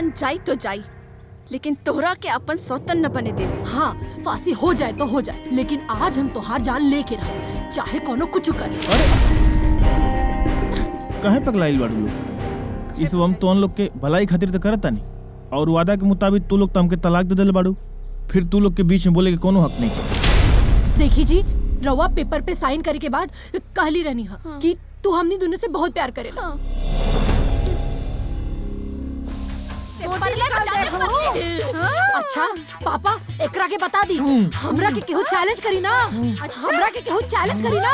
जान जाई तो जाई, लेकिन तोहरा के अपन सौतन न बने दे। हाँ, फांसी हो जाए तो हो जाए, लेकिन आज हम तोहार जान लेके रह, चाहे कोनो कुछ करे। कहे पगलाइल बाड़ू लोग? इस हम तो लोग के भलाई खातिर तो करता नहीं, और वादा के मुताबिक तू लोग तो हमके तलाक दे दिल बाड़ू, फिर तू लोग के बीच में बोले के कोनो हक नहीं। देखी जी, रवा पेपर पे साइन करे के बाद कहली रहनी हा कि तू हमनी दोनों से बहुत प्यार करेला। अच्छा पापा, एकरा के बता दी, हमरा के केहू चैलेंज करी ना, हमरा के केहू चैलेंज करी ना,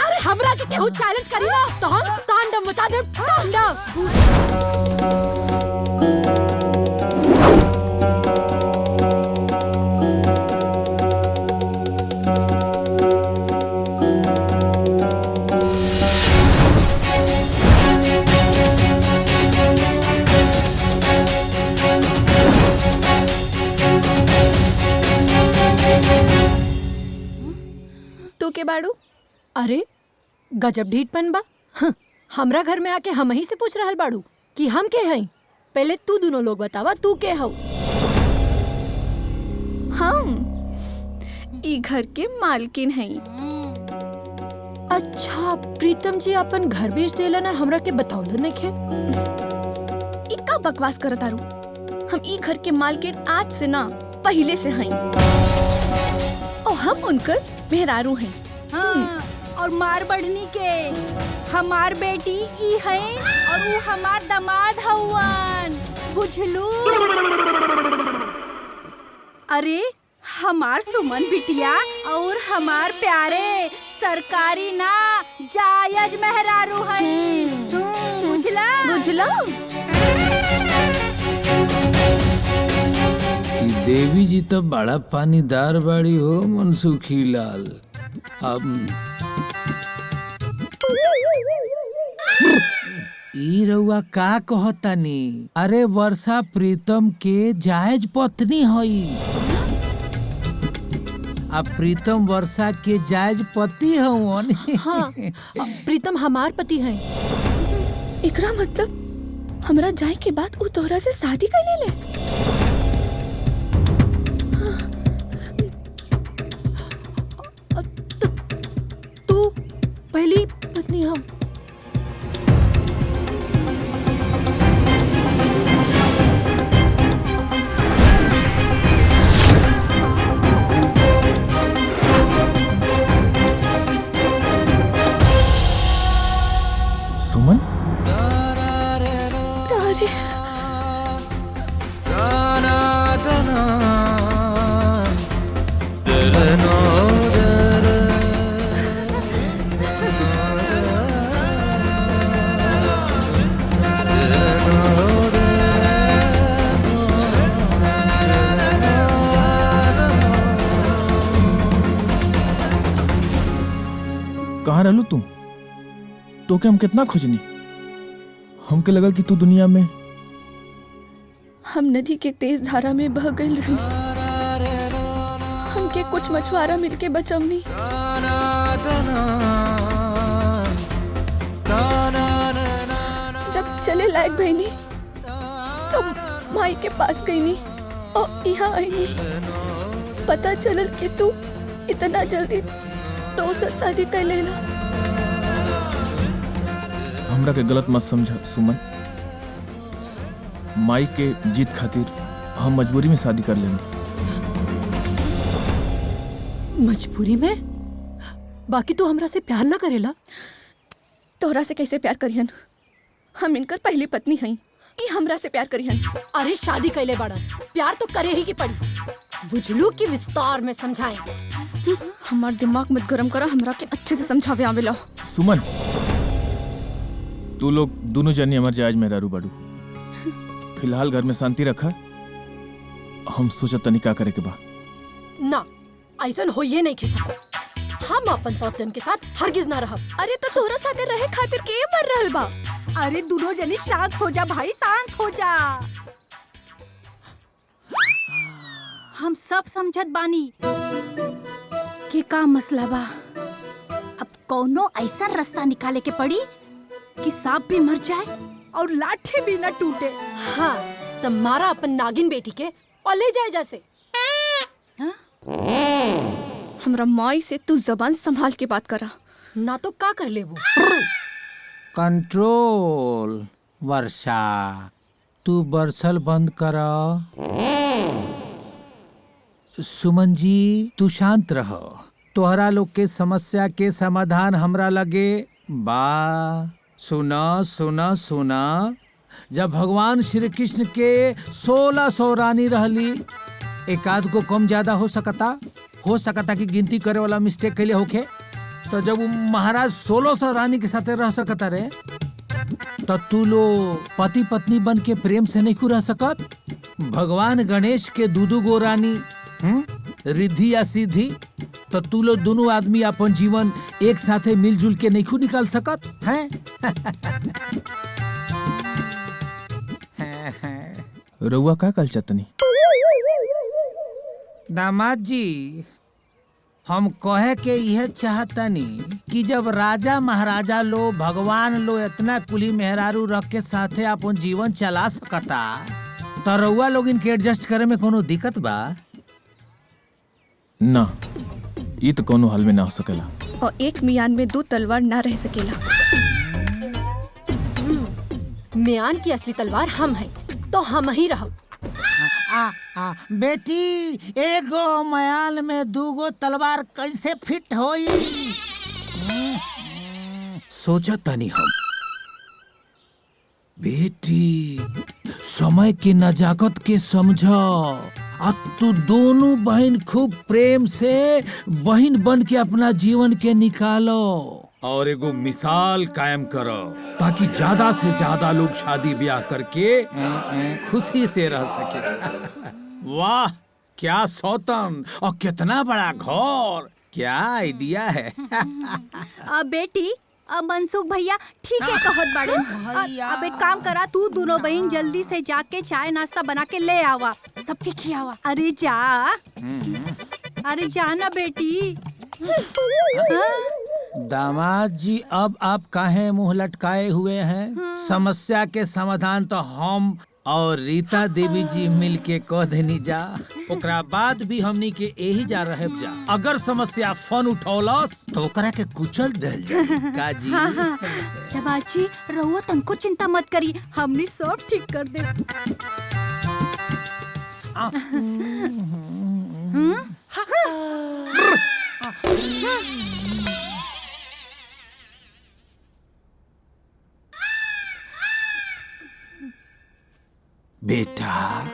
अरे हमरा के केहू चैलेंज करी ना तो हम तांडव मचा दे, तांडव। तू के बाड़ू? अरे गजब ढीठपन बा। हमरा घर में आके हम ही से पूछ रहल बाड़ू कि हम के हई? पहले तू दोनों लोग बतावा, तू के हऊ? हम ई घर के मालकिन हई। अच्छा, प्रीतम जी अपन घर बेच देलन और हमरा के बतावलन नइखे। ई का बकवास करत आरू? हम ई घर के मालकिन आज से ना, पहले से हई, और हम उनकर मेहरारू हैं। हाँ, और मार बढ़नी के हमार बेटी ई है और वो हमार दामाद हवन, बुझलू? अरे हमार सुमन बिटिया और हमार प्यारे सरकारी ना जायज मेहरारू हैं, बुझला? बुझला? देवी जी तो बड़ा पानीदार बाड़ी हो मनसुखी लाल। अब ई रउआ का कहतानी? अरे वर्षा प्रीतम के जायज पत्नी हई, अब प्रीतम वर्षा के जायज पति हवन। हाँ, प्रीतम हमार पति हैं। एकरा मतलब हमरा जाए के बाद उ तोहरा से शादी कर ले? तू पहली पत्नी हम। सुमन? कहाँ रहलू तू? तो के हम कितना खोजनी, हमके लगल कि तू दुनिया में। हम नदी के तेज धारा में बह गई रही, हमके कुछ मछुआरा मिलके बचवनी। जब चले लायक भईनी तो माई के पास गईनी और यहाँ आईनी। पता चलल कि तू इतना जल्दी दोसर शादी कर लेला। हमरा के गलत मत समझ सुमन, माई के जीत खातिर हम मजबूरी में शादी कर लेंगे। मजबूरी में? बाकी तू हमरा से प्यार ना करेला? तोहरा से कैसे प्यार करिहन? हम इनकर पहली पत्नी हई, ई हमरा से प्यार करिहन। अरे शादी कैले बड़ा, प्यार तो करे ही की पड़ी, बुझलू की विस्तार में समझाए। हमार दिमाग मत गरम करा, हमरा के अच्छे से समझावे आवेला। सुमन, तू लोग दोनों जनी हमार जायज मेहरारू बाड़ू, फिलहाल घर में शांति रखा। हम सोचत तनी का करे के बा। ना, ऐसा होइए नहीं खिसा। हम अपन सौतन के साथ हरगिज ना रहब। अरे तो तोहरा साथे रहे खातिर के मर रहल बा? अरे दोनों जनी शांत हो जा भाई, शांत हो जा। हम सब समझत बानी कि का मसला बा। अब कौनो ऐसा रास्ता निकाले के पड़ी कि सांप भी मर जाए और लाठी भी न टूटे। हाँ, तब मारा अपन नागिन बेटी के और ले जाए जैसे। हमरा माई से तू जबान संभाल के बात करा, ना तो का कर ले वो। कंट्रोल। वर्षा, तू बरसल बंद कर। सुमन जी, तू शांत रह। तोहरा लोग के समस्या के समाधान हमरा लगे बा। सुना सुना सुना, जब भगवान श्री कृष्ण के 1600 रानी रहली, एक आध को कम ज्यादा हो सकता कि गिनती करे वाला मिस्टेक के लिए होके। तो जब वो महाराज 1600 रानी के साथ रह सकता रे, तो तू लो पति पत्नी बन के प्रेम से नहीं रह सकत। भगवान गणेश के दूदू गो रानी, रिद्धि या सिद्धि, तो तू लो दोनों आदमी अपन जीवन एक साथे मिलजुल के नहीं निकाल सकत हैं? रउआ का कल चतनी? दामाद जी, हम कहे के यह चाहतनी कि जब राजा महाराजा लो, भगवान लो इतना कुली मेहरारू रख के साथे अपन जीवन चला सकता, तो रउआ लोग इनके एडजस्ट करे में कोनो दिक्कत बा? ना, ये तो कोनो हाल में ना हो सकेला। और एक मियान में 2 तलवार ना रह सकेला। म्यान की असली तलवार हम हैं, तो हम ही रहो। बेटी, एगो मयाल में 2 तलवार कैसे फिट होई? सोचा तनी हम। बेटी, समय की नजाकत के समझो। अब तू दोनों बहन खूब प्रेम से बहन बन के अपना जीवन के निकालो और एगो मिसाल कायम करो, ताकि ज्यादा से ज्यादा लोग शादी ब्याह करके खुशी से रह सके। वाह, क्या सौतन और कितना बड़ा घर, क्या आइडिया है। बेटी, मनसुख भैया ठीक है कहत बाड़े। अब एक काम करा, तू दोनों बहन जल्दी से जाके चाय नाश्ता बना के ले आवा, सबके खियावा। अरे जा ना बेटी। दामाद जी, अब आप काहे मुंह लटकाए हुए हैं? समस्या के समाधान तो हम और रीता देवी जी मिल के कह देनी जा, ओकरा बाद भी हमनी के यही जा रहे जा। अगर समस्या फन उठौलस तो ओकरा के कुचल देल जा। का जी? दामाद जी, रहुआ तनको चिंता मत करी, हमनी सब ठीक कर दे। बेटा,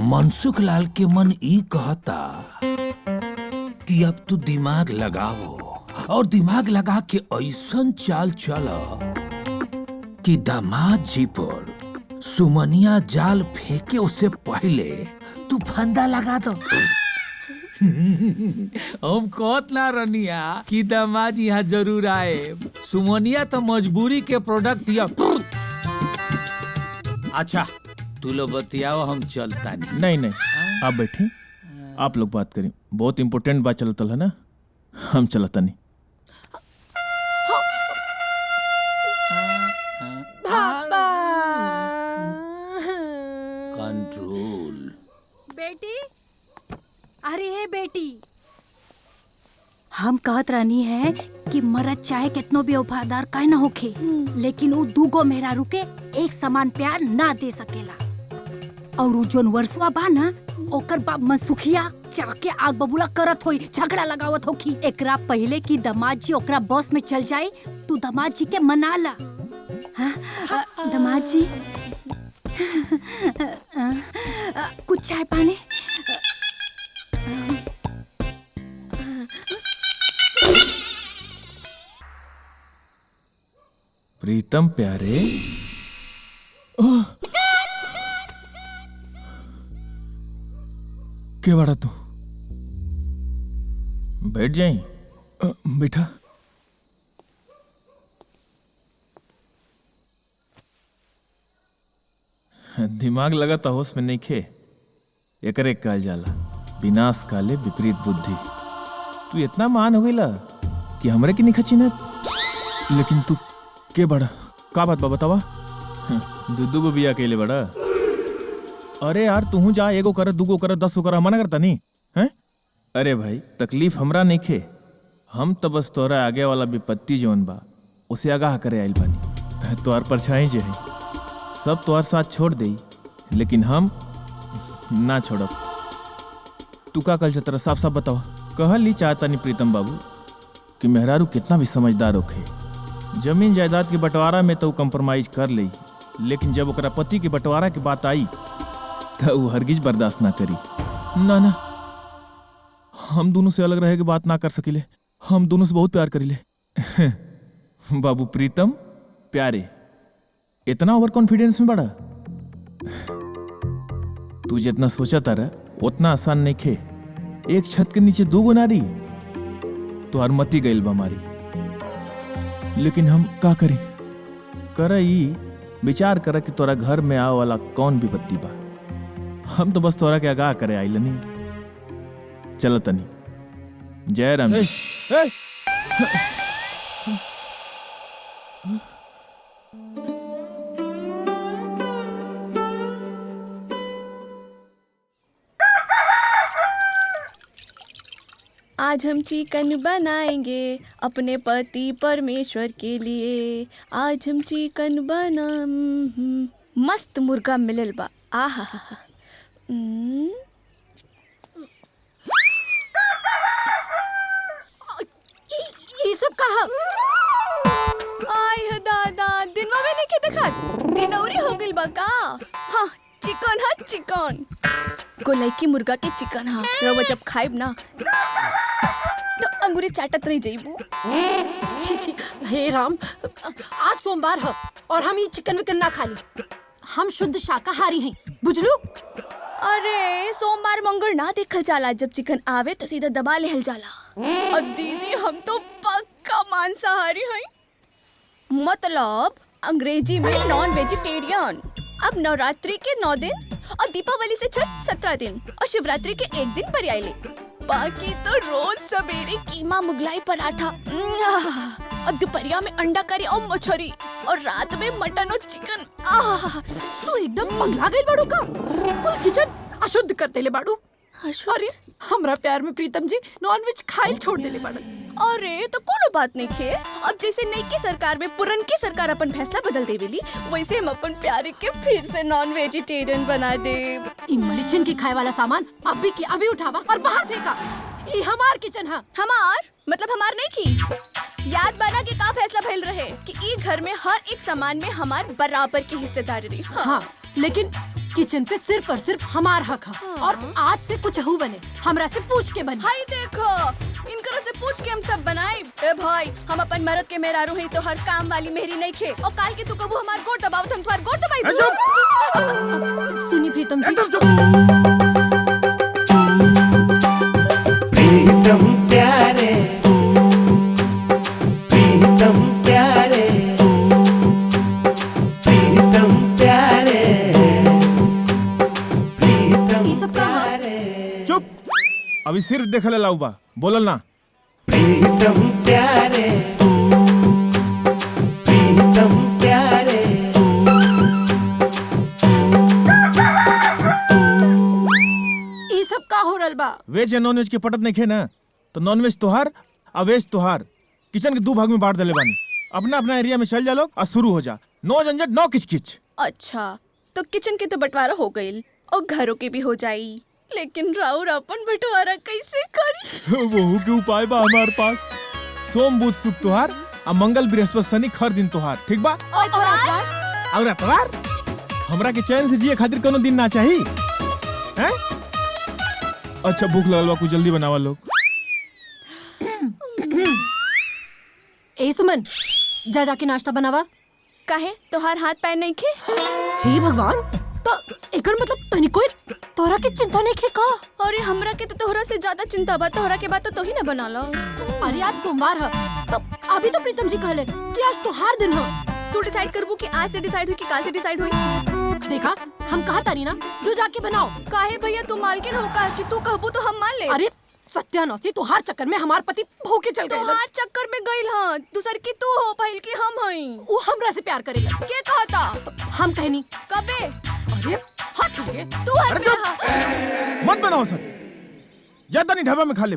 मनसुख लाल के मन ई कहता कि अब तू दिमाग लगाओ और दिमाग लगा के ऐसन चाल चला कि दामाद जी पर सुमनिया जाल फेंके उससे पहले तू फंदा लगा दो। हम कहत ना रनिया कि दामाद यहाँ जरूर आए। सुमनिया तो मजबूरी के प्रोडक्ट या। अच्छा, तू लोग बतियाओ, हम चलता नहीं। नहीं, आप बैठे, आप लोग बात करें। बहुत इम्पोर्टेंट बात चलता है ना, हम चलता नहीं। कंट्रोल। बेटी, अरे हे बेटी, हम कहत रहनी है कि मरद चाहे कितनो भी वफादार काहे ना होखे, लेकिन वो 2 मेहरारू के एक समान प्यार ना दे सकेला। और वो जोन वर्षवा बा ना, ओकर बाप मनसुखिया जाके आग बबूला करत होई, झगड़ा लगावत होखी। एकरा पहले की दामाद जी ओकरा बस में चल जाए, तू दामाद जी के मना ला। दामाद जी, कुछ चाय पानी? प्रीतम प्यारे, क्या बड़ा तू? बैठ जाए। बैठा। दिमाग लगा था होश में नहीं खे, एकरे कहल जाला विनाश काले विपरीत बुद्धि। तू इतना मान हो गईला कि हमरे की नहीं खचिनत। लेकिन तू के बड़ा का बात बा बतावा? दूधू को बिया के लिए बड़ा अरे यार तू जा, एगो कर, दूगो कर, 10 कर, मना करता नहीं हैं? अरे भाई तकलीफ हमरा नहीं खे, हम तो बस तोरा आगे वाला विपत्ति जौन बा उसे आगाह करे आइल बानी। तोहार परछाई जे है सब तोहार साथ छोड़ दे, लेकिन हम ना छोड़ब। तू का कल तेरा साफ साफ बताओ। कहली चाहता नहीं प्रीतम बाबू कि मेहरारू कितना भी समझदार होखे, जमीन जायदाद के बंटवारा में तो कंप्रोमाइज कर ले, लेकिन जब ओकरा पति के बंटवारा की बात आई तो वो हरगिज बर्दाश्त ना करी। ना ना, हम दोनों से अलग रहे के बात ना कर सकिले, हम दोनों से बहुत प्यार करिले। बाबू प्रीतम प्यारे, इतना ओवर कॉन्फिडेंस में बड़ा। तू जितना सोचा तारा उतना आसान नहीं खे। एक छत के नीचे 2 गो नारी तो मती गईल बा मारी, लेकिन हम का करें? कर विचार कर कि तोरा घर में आवे वाला कौन विपत्ति बा। हम तो बस तोरा के आगाह करे आइल नहीं। चल तनी, जय राम। आज हम चिकन बनाएंगे अपने पति परमेश्वर के लिए। आज हम चिकन बना मस्त मुर्गा मिलल बा। आहा हा हा। ये सब कहा? आय हो दादा, दिनवा में नहीं के देखा, दिनौरी हो गइल बा का? हाँ चिकन हा चिकन, गोलैकी मुर्गा के चिकन हा। रवा जब खाइब ना तो अंगूरी चाटत रह जाइबू। छी छी, हे राम, आज सोमवार है और हम ये चिकन विकन ना खा ली। हम शुद्ध शाकाहारी हैं, बुझलू? अरे सोमवार मंगल ना देखल जाला, जब चिकन आवे तो सीधा दबा लेहल जाला। और दीदी हम तो पक्का मांसाहारी हैं, मतलब अंग्रेजी में नॉन वेजिटेरियन। अब नवरात्रि के 9 दिन और दीपावली से छठ 17 दिन और शिवरात्रि के 1 दिन पर आइले। बाकी तो रोज सवेरे कीमा मुगलाई पराठा और दोपहरिया में अंडा करी और मछली और रात में मटन और चिकन। तू एकदम पगला गई बाड़ू का? कुल किचन अशुद्ध कर देले बाड़ू। अरे हमरा प्यार में प्रीतम जी नॉनवेज खाइल छोड़ देले बाड़ू। अरे तो कोनो बात नहीं खे, अब जैसे नई की सरकार में पुरन की सरकार अपन फैसला बदल देवेली, वैसे हम अपन प्यारे के फिर से नॉन वेजिटेरियन बना दे। मलिचन की खाए वाला सामान अभी की अभी उठावा और बाहर फेंका। ये हमार किचन है। हमार मतलब हमार नहीं की। याद बना कि का फैसला भइल रहे कि ई घर में हर एक सामान में हमार बराबर की हिस्सेदारी रही। हाँ, लेकिन किचन पे सिर्फ और सिर्फ हमार हक है। और आज से कुछ हु बने हमरा से पूछ के बने। हाय देखो, इनकरो से पूछ के हम सब बनाए। ए भाई, हम अपन मर्द के मेहरारू है तो हर काम वाली मेहरी नहीं खे। और काल के तू कबू हमार गोड़ दबाव हम तुम्हार गोड़ दबाई। सुनी प्रीतम जी, प्रीतम प्यारे, प्रीतम प्यारे, प्रीतम प्यारे, प्रीतम ये सब कहा? चुप, अभी सिर्फ देखल लाऊ बा, बोलल ना। प्रीतम प्यारे, प्रीतम प्यारे। ये सब का हो रहल बा? वेज या नॉन वेज के पटत नहीं खे ना, तो नॉन वेज तोहार और वेज तोहार। किचन के 2 भाग में बांट देले बानी। अपना अपना एरिया में चल जा लोग और शुरू हो जा। नो झंझट, नो किचकिच। अच्छा, तो किचन के तो बंटवारा हो गई और घरों के भी हो जाई, लेकिन राउर अपन बंटवारा कैसे करी? वहू के उपाय बा हमार पास। सोम बुध शुक्र तोहार और मंगल बृहस्पति शनि हर दिन तोहार, ठीक बा? और अतवार हमरा के चैन से जिए खातिर कोनो दिन ना चाहिए हैं? अच्छा भूख लगल बा, कुछ जल्दी बनावा लोग। ए सुमन, जा जाके नाश्ता बनावा। काहे तोहार हाथ पैर नहीं खे? हे भगवान, तो एकर मतलब तनिको तोहरा के चिंता नहीं खे का? अरे हमरा के तो तोहरा से ज्यादा चिंता बा। तोहरा के बात तो ही ना बना लो। अरे आज सोमवार है, तो अभी तो प्रीतम जी कहले कि आज तोहार दिन है। तू डिसाइड करबू कि आज से डिसाइड हुई कि काल से डिसाइड हुई? देखा, हम कहा तारी ना जो जाके बनाओ। काहे भैया, तू मालकिन हो का कि तू कहबू तो हम मान ले। अरे सत्यानाशी, तोहार चक्कर में हमार पति भूखे चल गए। तोहार चक्कर में गइल हां, दूसर की तू हो, पहिल की हम हई। वो हमरा से प्यार करेला। के कहता? हम कहनी कबे? अरे हट रे। तू हट अरे रहा। मत बनाओ सर, ज्यादा नहीं ढाबा में खा ले,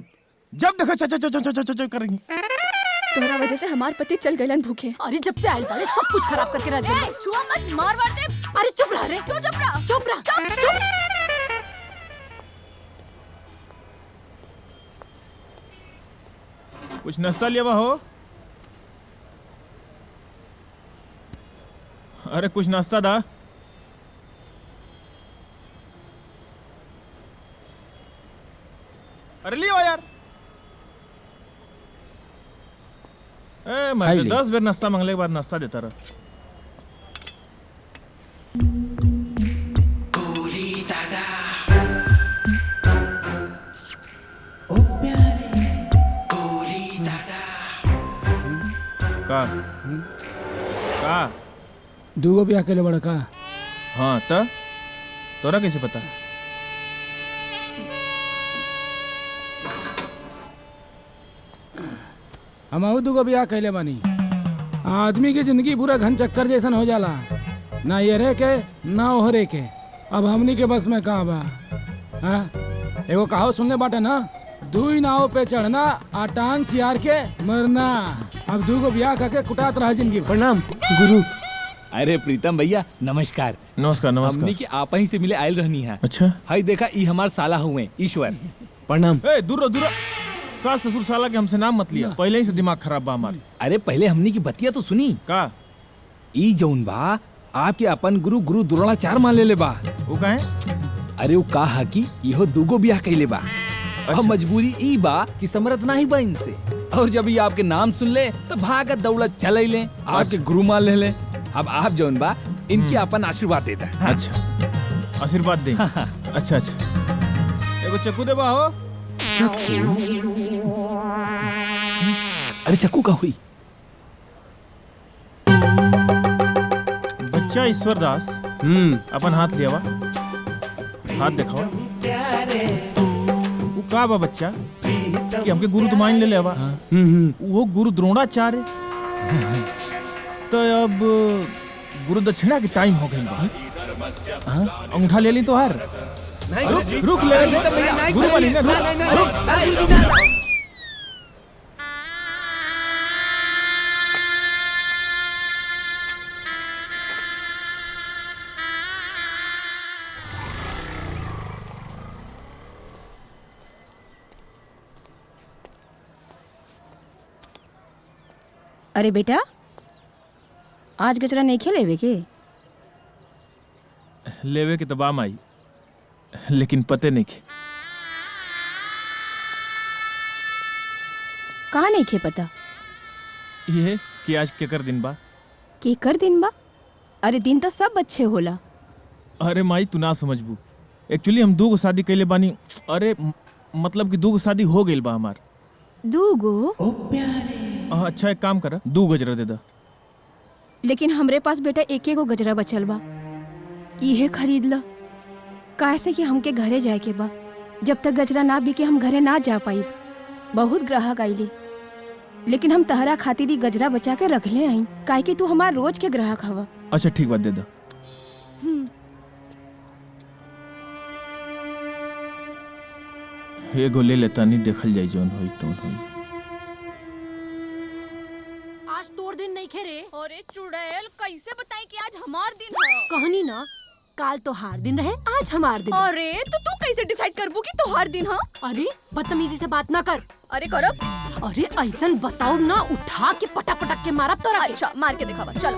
जब देखो च करेंगी। तोहरा वजह से हमार पति चल गइलन भूखे। अरे जब से आयल बाले सब कुछ खराब करके रख दिया। छुआ मत, मार मार दे। अरे चुप रह रे। तू चुप रह। चुप रह। चुप। कुछ नाश्ता लिया हो? अरे कुछ नाश्ता दा। अरे लियो यार। ए मर्द, 10 बेर नाश्ता मांगले के बाद नाश्ता देता रहा। ओ प्यारे का का दूगो ब्याह के लिए बड़ा का। हाँ त तोरा कैसे पता? हम दूगो ब्याह कैले बानी। आदमी की जिंदगी पूरा घन चक्कर जैसन हो जाला, ना ये रे के ना ओहरे के। अब हमनी के बस में कहाँ बा? हाँ? एगो कहावत सुनने बाटे ना, दुई नाव पे चढ़ना आ टांग चियार के मरना। अब दूगो ब्याह करके कुटात रहा जिंदगी भर। प्रणाम गुरु। अरे प्रीतम भैया नमस्कार। नमस्कार हमनी नमस्कार। के आप ही से मिले आयल रहनी है। अच्छा हाय देखा ई हमार साला हुए ईश्वर। प्रणाम। ए दूर रहो, दूर रहो। सास ससुर साला के हमसे नाम मत लिया, पहले ही से दिमाग खराब बा हमार। अरे पहले हमनी की बतिया तो सुनी। का ई जौन बा आपके अपन गुरु गुरु द्रोणाचार्य मान ले बा। वो का है? अरे वो कहा कि इहो दूगो ब्याह कैले बा। अब मजबूरी ई बा कि समरत नहीं बा इनसे, और जब ये आपके नाम सुन ले तो भागत दौड़त चले ले, आपके गुरु मान ले। अब आप जौन बा इनके अपन आशीर्वाद देता है। हाँ। अच्छा आशीर्वाद दे। अच्छा अच्छा, एगो चक्कू दे बा हो। अरे चक्कू का हुई? बच्चा ईश्वर दास अपन हाथ लिया बा, हाथ दिखाओ। वो का बा बच्चा कि हमके गुरु तो मान ले लेवा। वो गुरु द्रोणाचार्य। तो अब गुरु दक्षिणा के टाइम हो गई बा। अंगूठा ले ली तो हर रुक ले गुरु बनी ना, रुक। अरे बेटा, आज गजरा नहीं खेलेवे के? लेवे के तबाम आई, लेकिन पते नहीं के। कहाँ नहीं खे पता? ये कि आज केकर दिन बा। के कर दिन बा? अरे दिन तो सब अच्छे होला। अरे माई तू ना समझबू, एक्चुअली हम 2 गो शादी कैले बानी। अरे मतलब कि 2 गो शादी हो गई बा हमार। 2 गो? ओ प्यारे अच्छा एक काम कर, 2 गजरा दे दा। लेकिन हमरे पास बेटा एक गो गजरा बचल बा, इहे खरीद ल। काहे से कि हमके घरे जाए के बा। जब तक गजरा ना बिके हम घरे ना जा पाई। बहुत ग्राहक आइले, लेकिन हम तहरा खातिर ही गजरा बचा के रख ले आई, काहे कि तू हमार रोज के ग्राहक हवा। अच्छा ठीक बात, दे दा। एगो ले लेता, नहीं देखल जाई जौन होई तौन होई। आज तोर दिन नहीं खे रे। अरे चुड़ैल, कैसे बताई कि आज हमार दिन है? कहनी ना, काल तो हार दिन रहे, आज हमार दिन है। अरे तो तू कैसे डिसाइड करबू कि तोहार दिन है? अरे बदतमीजी से बात ना कर। अरे करब। अरे ऐसन बताओ ना, उठा के पटक पटक के मारब तो रखे। अच्छा मार के दिखावा, चलो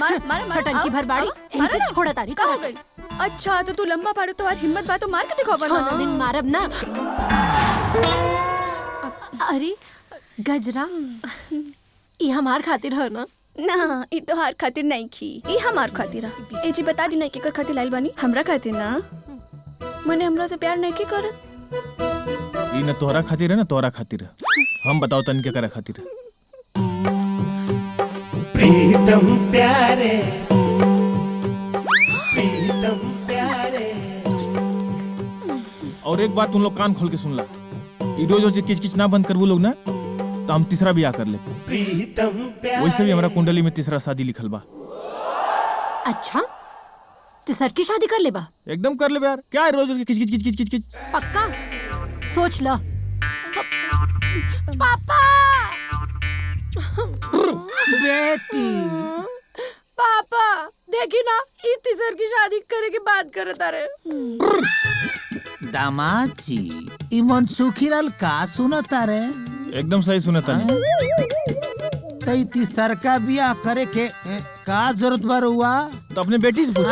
मार मार मार। छटन की भरबाड़ी इनसे छोड़ा तारी का हो गई? अच्छा तो तू लंबा पाड़ू तो हिम्मत बा तो मार के दिखावा छोड़ दिन ना। मारब ना। अरे गजरा ये हमार खातिर है ना? ना ई तोहार खातिर नहीं खी, ई हमार खातिर है। ए जी बता दी ना केकर खातिर लाइल बानी? हमरा खातिर ना। मने हमरा से प्यार नहीं की करत। ई ना तोहरा खातिर है ना तोहरा खातिर है। हम बताओ तन के करा खातिर है। प्रीतम प्यारे प्रीतम प्यारे। और एक बात तुम लोग कान खोल के सुन ला, ई रोज किच किच ना बंद करबू लोग ना तो हम तीसरा ब्याह कर ले। प्रीतम प्यारे। वैसे भी हमारा कुंडली में तीसरा शादी लिखल बा। अच्छा तिसर की शादी कर लेबा? एकदम कर ले यार, क्या है रोज उसकी किच किच किच किच किच किच। पक्का? सोच ल। पापा! बेटी पापा देखी ना, ई तिसर की शादी करे की बात करत अरे। दामाद जी ई मनसुखी लाल का सुनता रे? एकदम सही सुने तनी। तई तीसर का बियाह करे के का जरूरत बार हुआ? तो अपने बेटी से पूछ।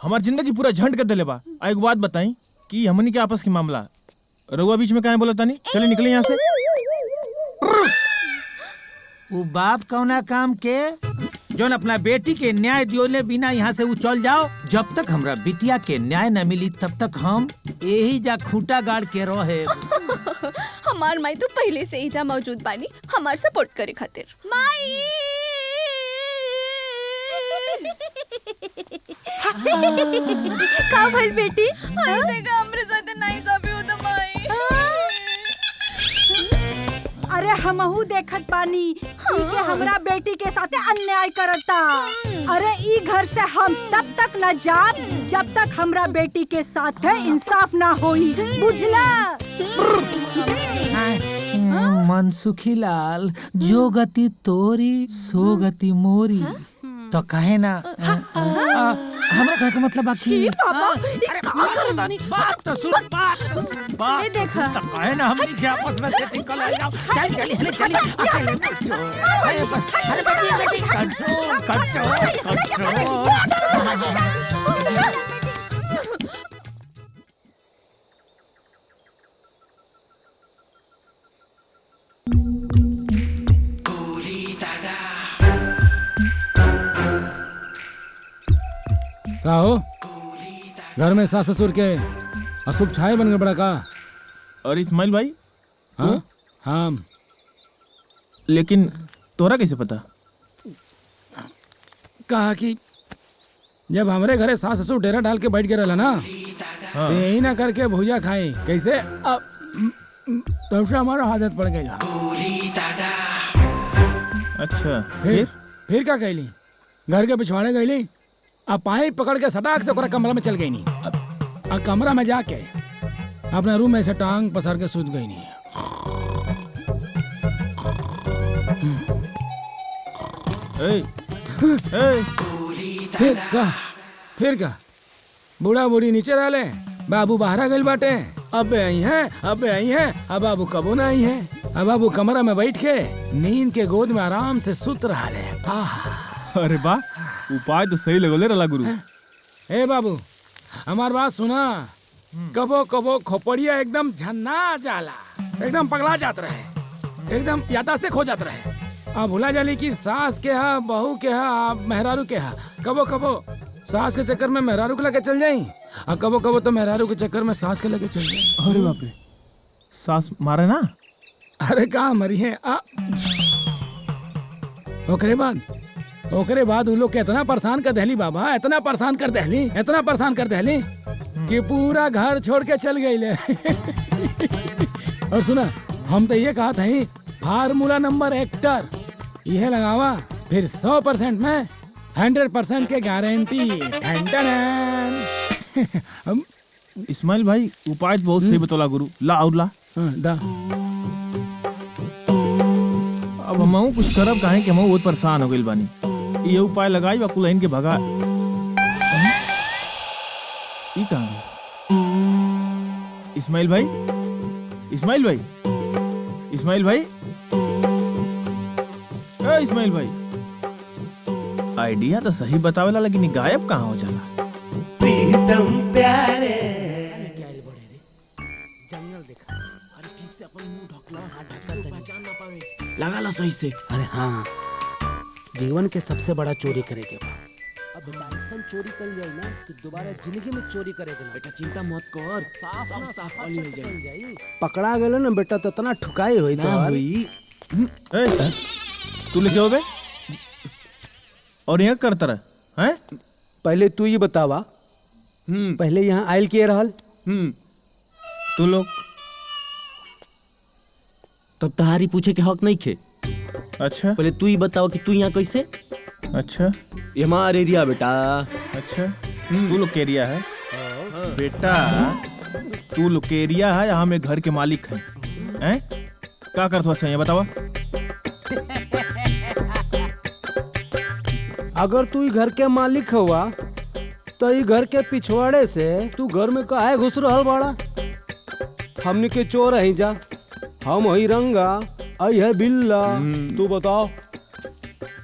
हमार जिंदगी पूरा झंड कर देले बा। आ एक बात बताई कि हमनी के आपस की मामला रउआ बीच में काहे बोला तानी? चले निकले यहाँ से। वो बाप कौना काम के जोन अपना बेटी के न्याय दियोले बिना यहाँ से वो चल जाओ। जब तक हमरा बिटिया के न्याय न मिली तब तक हम यही जा खूंटा गाड़ के रहे। हमार माई तो पहले से ही जा मौजूद बानी हमार सपोर्ट करे खातिर। माई का भइल बेटी? ऐसे का हमरे साथ नहीं जाबी हो तो माई। अरे हमहू देखत पानी कि हमरा बेटी के साथे अन्याय करता। अरे ई घर से हम तब तक न जाब जब तक हमरा बेटी के साथे इंसाफ ना होई, बुझला? मनसुखी लाल जो गति तोरी सो गति मोरी। तो कहे ना हमरा कहे का मतलब बाकी पापा ये का करत आनी? बात तो सुन, बात ये देखा। तो कहे ना हम क्या आपस में सेटिंग कर ले जाओ। चल चल चल चल अरे बेटी कंट्रोल कंट्रोल कंट्रोल। का हो घर में सास ससुर के अशुभ छाए बन गए बड़ा का? और इस्माइल भाई हाँ हाँ लेकिन तोरा कैसे पता? कहा कि जब हमारे घरे सास ससुर डेरा डाल के बैठ के रहला ना, तो यही ना करके भुजिया खाई कैसे तब से हमारा आदत पड़ गई। अच्छा फिर क्या कहली? घर के पिछवाड़े गईली, अब पाइप पकड़ के सटाक से ओकरा कमरा में चल गई नी। अब कमरा में जाके अपना रूम में से टांग पसार के सूत गई नी। फिर का बूढ़ा बूढ़ी नीचे रहले, बाबू बाहर गइल बाटे। अब आई है अब बाबू कबो ना आई है। अब बाबू कमरा में बैठ के नींद के गोद में आराम से सुत रहा है। अरे वाह, उपाय तो सही लगोले रला गुरु। ए बाबू हमार बात सुना, कबो कबो खोपड़िया एकदम झन्ना जाला, एकदम पगला जात रहे, एकदम यादाश्त से खो जात रहे। अब भुला जाली कि सास के हा, बहू के हा, मेहरारू के हा। कबो कबो सास के चक्कर में मेहरारू के लगे चल जाई, और कबो कबो तो मेहरारू के चक्कर में सास के लगे चल जाई। अरे बाप रे, सास मारे ना? अरे कहाँ मरी है? ओकरे बाद उ लोग के इतना परेशान कर दहली बाबा, इतना परेशान कर दहली कि पूरा घर छोड़ के चल गई ले। और सुना, हम तो ये कहा था ही फार्मूला नंबर एक्टर यह लगावा, फिर 100% में 100% के गारंटी। इस्माइल भाई उपाय तो बहुत सही बतौला गुरु। ला और ला दा। अब हम कुछ करब काहे कि हम बहुत परेशान हो गइल बानी। ये उपाय लगाई बा कुल के भगा। ई कहां गए? इस्माइल भाई, इस्माइल भाई, इस्माइल भाई, ए इस्माइल भाई, आइडिया तो सही बतावेला लेकिन ये गायब कहाँ हो जाला? प्रीतम प्यारे लगा ला सही से। अरे हाँ, जीवन के सबसे बड़ा चोरी करे के बा। अब ऐसा चोरी कर जाए ना कि दोबारा जिंदगी में चोरी करे के ना। बेटा चिंता मत कर, साफ साफ खाली हो जाए। पकड़ा गेलो ना बेटा तो इतना ठुकाई हुई ना हुई। तू लिखे हो बे और यहाँ करता रहा हैं? पहले तू ही बतावा, पहले यहाँ आयल किए रहल? तू लोग तब तहारी पूछे के हक नहीं खे। अच्छा पहले तू ही बताओ कि तू यहाँ कैसे? अच्छा ये हमार एरिया बेटा। अच्छा तू लुकेरिया है बेटा, तू लुकेरिया है या हम एक घर के मालिक हैं? हैं? क्या करत हो ये बतावा। अगर तू ई घर के मालिक हुआ तो ई घर के पिछवाड़े से तू घर में काहे घुस रहल बाड़ा? हमनी के चोर है जा, हम वही रंगा, आई है बिल्ला। तू बताओ।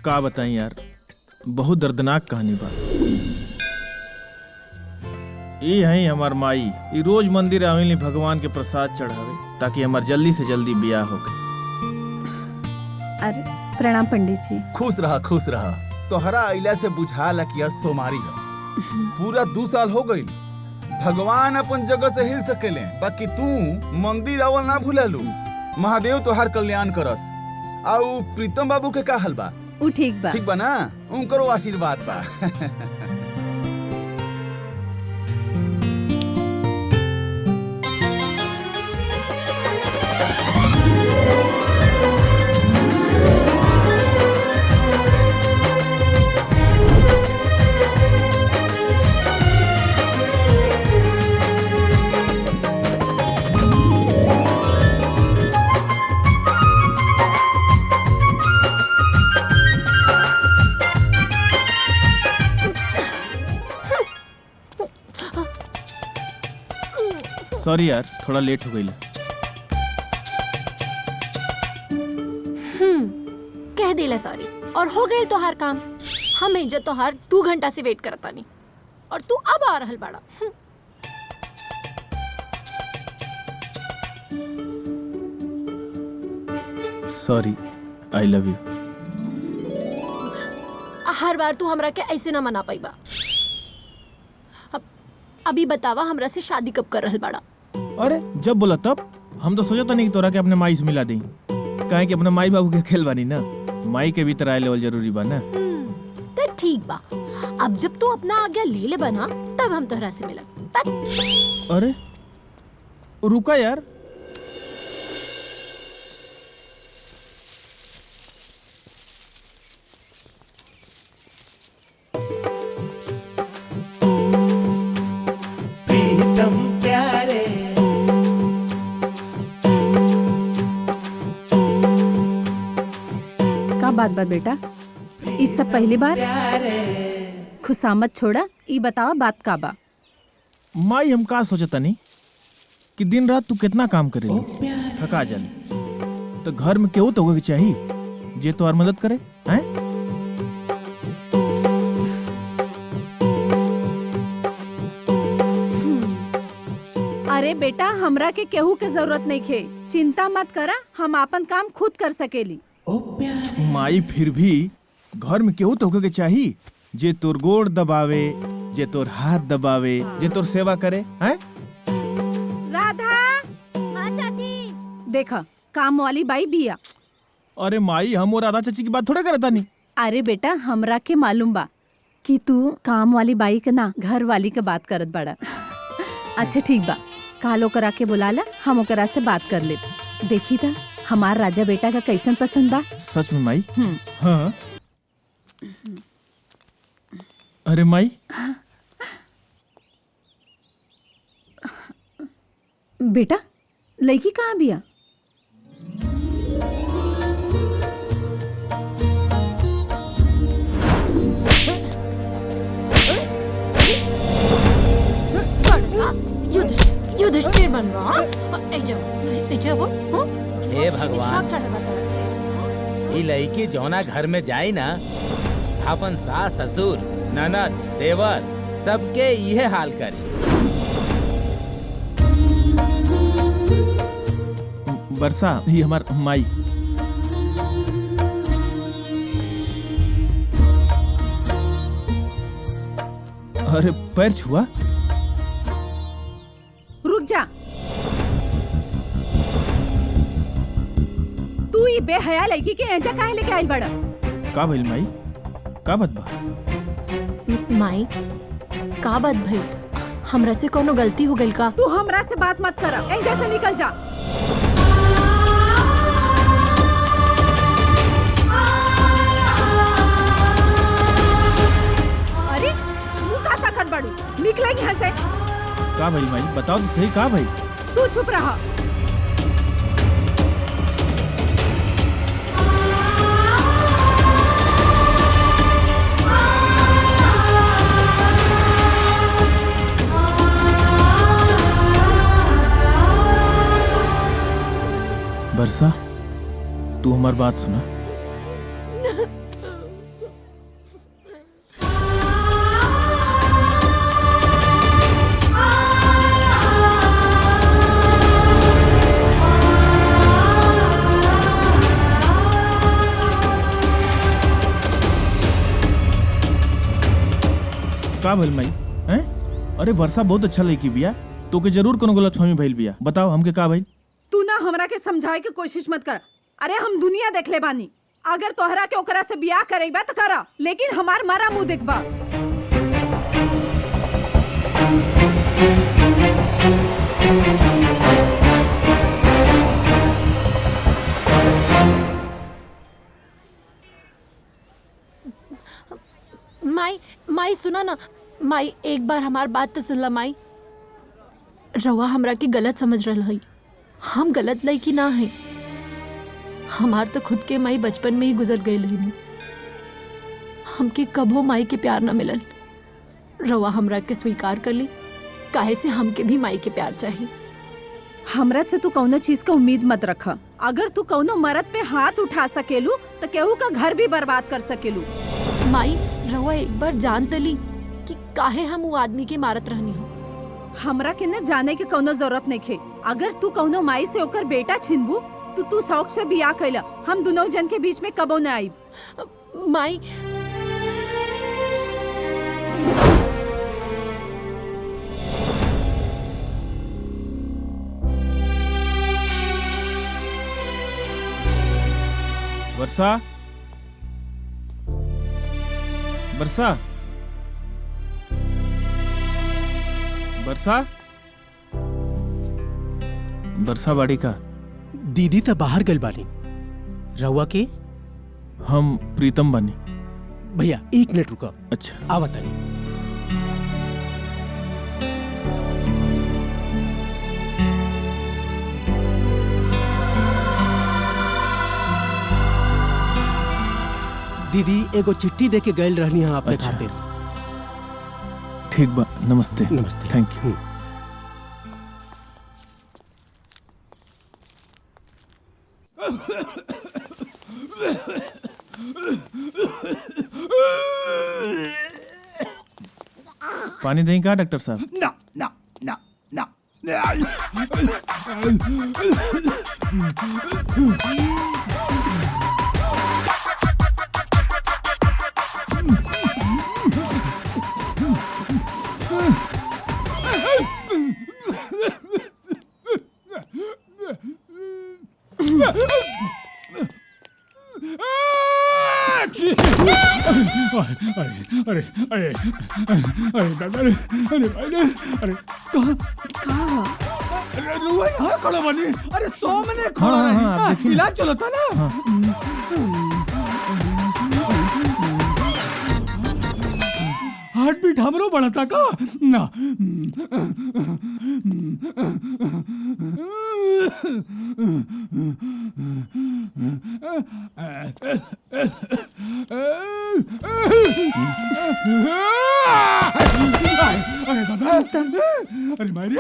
का बताएं यार, बहुत दर्दनाक कहानी बा। ये है हमार माई, ये रोज मंदिर आवेली भगवान के प्रसाद चढ़ावे ताकि हमार जल्दी से जल्दी ब्याह हो गए। अरे प्रणाम पंडित जी। खुश रहा। तोहरा अइला से बुझाला कि आज सोमारी है। पूरा 2 साल हो गई। भगवान अपन जगह से हिल सकेले, बाकी तू मंदिर आवल ना भूललू। महादेव तोहार कल्याण करस। आउ प्रीतम बाबू के का हाल बा? उ ठीक बा। ठीक बा ना? उनकरो आशीर्वाद बा। सॉरी यार, थोड़ा लेट हो गई। कह देला सॉरी और हो गए तोहार काम। हम इज्जत तोहार 2 घंटा से वेट करता नहीं और तू अब आ रहल बाड़ा। Sorry, I love you. हर बार तू हमरा के ऐसे ना मना पाई बा। अभी बतावा हमरा से शादी कब कर रहल बाड़ा? अरे जब बोला तब। हम तो सोचा नहीं कि तोरा के अपने माई से मिला दी, काहे कि अपने माई बाबू के खेल बानी ना, माई के भी तरह लेवल जरूरी बा ना। तो ठीक बा, अब जब तू अपना आज्ञा ले ले बना तब हम तोहरा से मिलब। अरे रुका यार, बात बा बेटा, इस सब पहली बार खुशामद छोड़ा, ई बतावा बात का बा? माई हम का सोचता नहीं कि दिन रात तू कितना काम करेली, थका जाली, तो घर में केहू तो होगा चाहिए जे तोहार मदद करे हैं? अरे बेटा, हमरा के केहू के जरूरत नहीं खे, चिंता मत करा, हम अपन काम खुद कर सकेली। माई फिर भी घर में केहू तो होके चाहिए जे तोर गोड़ दबावे, जे तोर हाथ दबावे, जे तोर सेवा करे हैं? राधा, हाँ चाची। देखा काम वाली बाई बिया। अरे माई, हम और राधा चाची की बात थोड़े करता नहीं। अरे बेटा, हमरा के मालूम बा कि तू काम वाली बाई के ना घर वाली के बात करत बड़ा। अच्छा ठीक बा, कालो करा के बुलाला, हम ओकरा से बात कर ले। देखी था हमार राजा बेटा का कैसन पसंद बा? सच में माई? हाँ। अरे माई, बेटा लड़की कहाँ बिया? युधिष्ठिर बनवा। हे भगवान, ई लड़की जौना घर में जाई ना, अपन सास ससुर ननद देवर सबके यह हाल करी। बरसा ही हमार माई। अरे पैर छुआ। रुक जा, तू ये बेहया लड़की के एजा काहे लेके आइल बड़ा? का भइल माई? का बात बा? माई का बात भइल? हमरा से कोनो गलती हो गइल का? तू हमरा से बात मत करा, एजा से निकल जा। चाहत बाड़ू? निकले यहाँ से। का भाई माई बताओ तो सही, का भाई? तू चुप रहा। बरसा तू हमारी बात सुना। का भइल माई हैं? अरे वर्षा बहुत अच्छा लड़की बिया, तो के जरूर कोनो गलतफहमी भइल बिया। बताओ हमके का भइल? तू ना हमरा के समझाए के कोशिश मत कर। अरे हम दुनिया देख ले बानी। अगर तोहरा के ओकरा से बियाह करेबा तो करा, लेकिन हमार मरा मुंह देखबा। माई माई सुना ना, माई एक बार हमार बात तो सुन ला। माई रवा हमरा के गलत समझ रहा है। हम गलत लड़की ना है। हमार तो खुद के माई बचपन में ही गुजर गई रही। हमके कभो माई के प्यार ना मिलल। रवा हमरा के स्वीकार कर ली, काहे से हमके भी माई के प्यार चाहिए। हमरा से तू कौनो चीज का उम्मीद मत रखा। अगर तू कौनो मर्द पे हाथ उठा सकेलू तो केहू का घर भी बर्बाद कर सकेलू। माई रवा एक बार जान तली कि काहे हम वो आदमी के मारत रहनी हो। हमरा के न जाने के कौनो जरूरत नहीं खे। अगर तू कौनो माई से ओकर बेटा छिनबू तो तू शौक से बियाह कैला। हम दोनों जन के बीच में कबो न आई। माई वर्षा, वर्षा, वर्षा, वर्षा बाड़ी का? दीदी तो बाहर गल बानी। रहुआ के? हम प्रीतम बानी। भैया 1 मिनट रुका। अच्छा आवा तानी। दीदी एगो चिट्ठी दे के गए रहनी है आपने अच्छा। खातिर। ठीक बा, नमस्ते। नमस्ते। Thank you. पानी दें क्या डॉक्टर साहब? ना ना ना ना। अरे अरे अरे दादा, अरे भाई, अरे कहाँ अरे रुआ यहाँ खड़ा बनी। अरे 100 महीने खड़ा हाँ, रही। हाँ, आप देखिए ना। इलाज चलता ना। हार्ट बीट हमरो बढ़ा था का ना। अरे दादा, अरे मारे।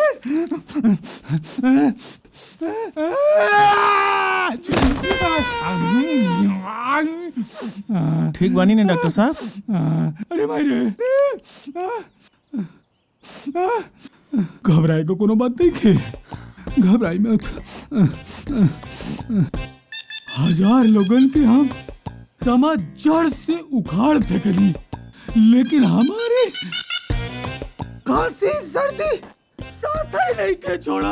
ठीक बानी ने डॉक्टर साहब? अरे भाई रे, घबराए को कोनो बात नहीं खे। घबराई मत। 1000 लोगन के हम तमा जड़ से उखाड़ फेंकनी, लेकिन हमारी काशी सर्दी साथ ही नहीं के छोड़ा।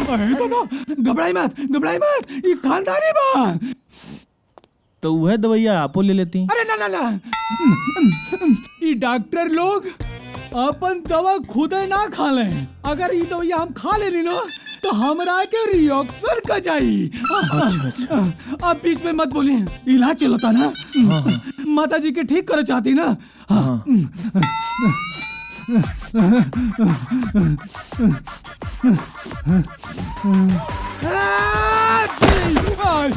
अरे दादा, घबराई मत, घबराई मत। ये खानदानी बात। तो वह दवाइयाँ आपो ले लेती? अरे ना ना ना, ये डॉक्टर लोग अपन दवा खुद ही ना खा ले। अगर ये दवाइयाँ हम खा ले ना तो हमरा के रिएक्शन का जाई। आप बीच में मत बोलिए। इलाज चलता ना। माता जी के ठीक करे चाहती ना।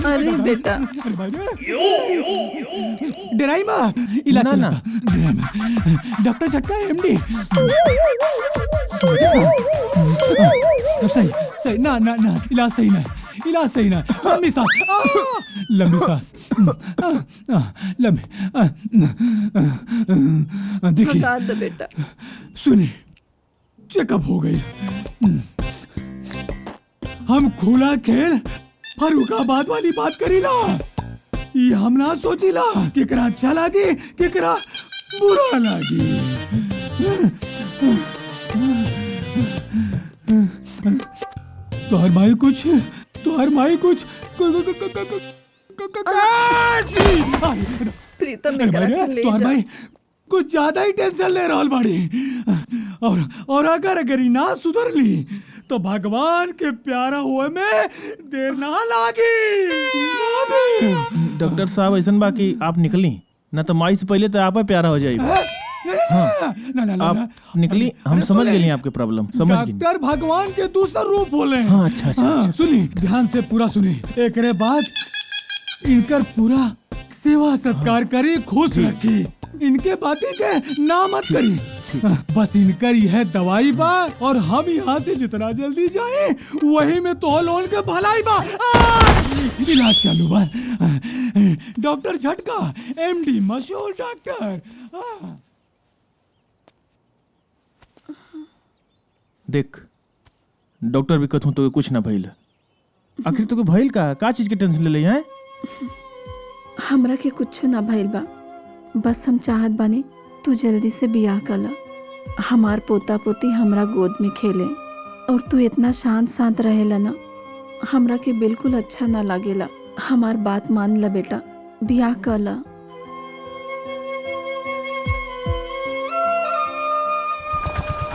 अरे बेटा डराई माँ इलाज ना, ना। चलता डॉक्टर झटका एमडी सही सही ना ना ना इलाज सही ना लंबी सांस लंबी देखिए हटा दो बेटा। सुनिए चेकअप हो गई हम खुला खेल फरुखाबाद वाली बात करी ना ये हम ना सोचिला केकरा अच्छा लागी केकरा बुरा लागी तोहर माई कुछ प्रीतम एकरा के ले तोहर जा। माई कुछ ज्यादा ही टेंशन ले रहल बाड़ी और अगर ही ना सुधरली तो भगवान के प्यारा हुए में देर ना लागी। डॉक्टर साहब ऐसा बा कि आप निकली ना तो माई से पहले तो आप प्यारा हो जाएगी। आप निकली हम समझ गए आपके प्रॉब्लम समझ गए। डॉक्टर भगवान के दूसरा रूप बोले। हाँ, अच्छा, अच्छा, अच्छा। सुनी ध्यान से पूरा सुनी एकरे बाद इनकर पूरा सेवा सत्कार करी खुश रखी इनके बातें के ना मत करी बस इनकर यह दवाई बा और हम यहाँ से जितना जल्दी जाए वही में तो लोन के भलाई बा इलाज चालू बा डॉक्टर झटका एमडी मशहूर डॉक्टर। देख डॉक्टर भी कहूँ तो कुछ ना भइल आखिर तो भइल का चीज के टेंशन ले ले हैं? हमरा के कुछ ना भइल बा बस हम चाहत बानी तू जल्दी से बियाह कला हमार पोता पोती हमरा गोद में खेले और तू इतना शांत रहेला ना हमरा के बिल्कुल अच्छा ना लागेला। हमार बात मान ला बेटा बियाह कला।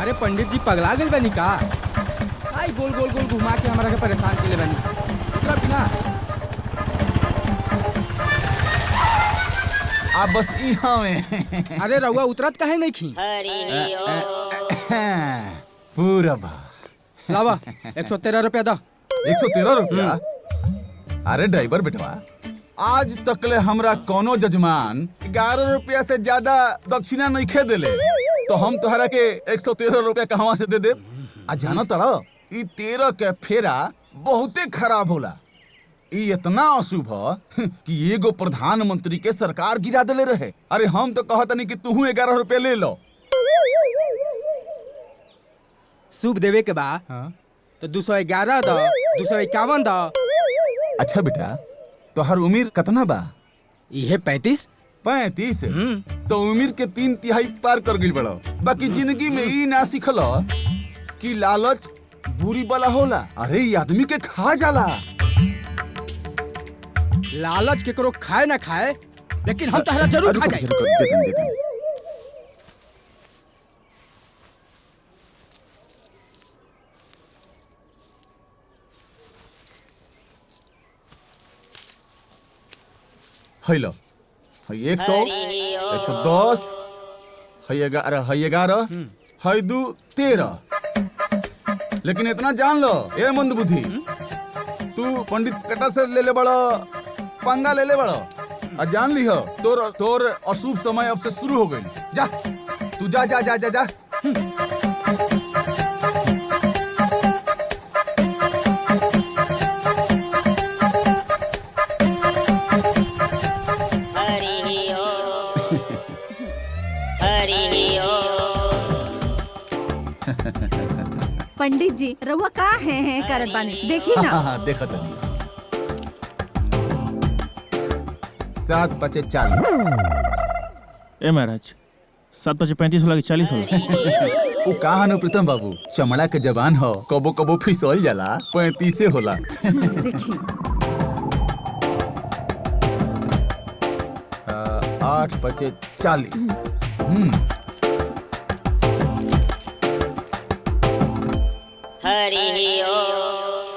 अरे पंडित जी पगला गए बनी का आई गोल गोल गोल घुमा के हमारा के परेशान के ले बनी उतरा बिना आप बस यहाँ में अरे रउआ उतरत काहे नहीं खी पूरा लावा 113 रुपया दा 113 रुपया। अरे ड्राइवर बेटवा आज तकले हमरा कोनो जजमान 11 रुपया से ज्यादा दक्षिणा नहीं खे देले तो हम तोहरा के 113 रुपया कहवा से दे दे। आ जानो तड़ा ई 13 के फेरा बहुते खराब होला ई इतना अशुभ ह कि एगो प्रधानमंत्री के सरकार गिरा देले रहे। अरे हम तो कहत नहीं कि तू 11 रुपया ले लो। शुभ देवे के बाद तो 211 दा 251 दा। अच्छा बेटा तोहर उम्र कितना बा? ये 35 तो उम्र के 3/3 पार कर गइल बड़ा। बाकी जिंदगी में ई ना सिखल कि लालच बुरी वाला होला। अरे ई आदमी के खा जाला। लालच केकरो खाए ना खाए लेकिन हम तहरा जरूर खा जाए। हैलो 100 110 11 2 13। लेकिन इतना जान लो ए मंद बुद्धि तू पंडित कटा से ले बड़ो पंगा ले बड़ो और जान ली हो तोर अशुभ समय अब से शुरू हो गई। जा तू जा जा जा जा जा। पंडित जी रउआ का है करत बानी देखी ना। देखो तनी 7 5 40। ए महाराज 7 5 35 होला कि 40 होला? वो कहा न प्रीतम बाबू चमड़ा के जबान हो कबो कबो फिसल जाला 35 होला। देखी 8 5 40।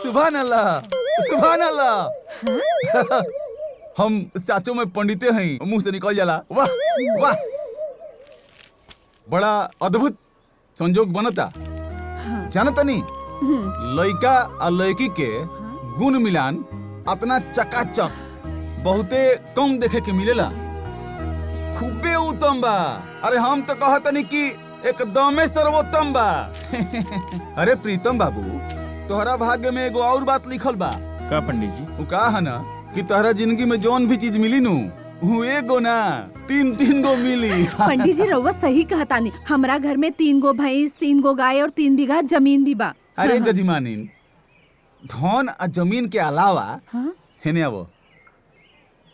सुभान अल्लाह सुभान अल्लाह। हम साचो में पंडिते हैं मुंह से निकल जाला। वाह वाह। बड़ा अद्भुत संजोग बनता। जानता नहीं लड़का और लड़की के गुण मिलान अपना चकाचक बहुते कम देखे के मिलेला। खूबे उत्तम बा। अरे हम तो कहता नहीं कि एकदमे सर्वोत्तम बा। अरे प्रीतम बाबू, तोहरा भाग्य में एगो और बात लिखल बा। का पंडित जी? वो का है ना कि तोहरा जिंदगी में जौन भी चीज मिली नू वो एगो ना तीन तीन गो मिली। पंडित जी रउआ सही कहता नहीं। हमरा घर में 3 गो भैंस, 3 गो गाय और 3 बीघा जमीन भी बा। अरे जजमानीन, धन और जमीन के अलावा हेने आवो,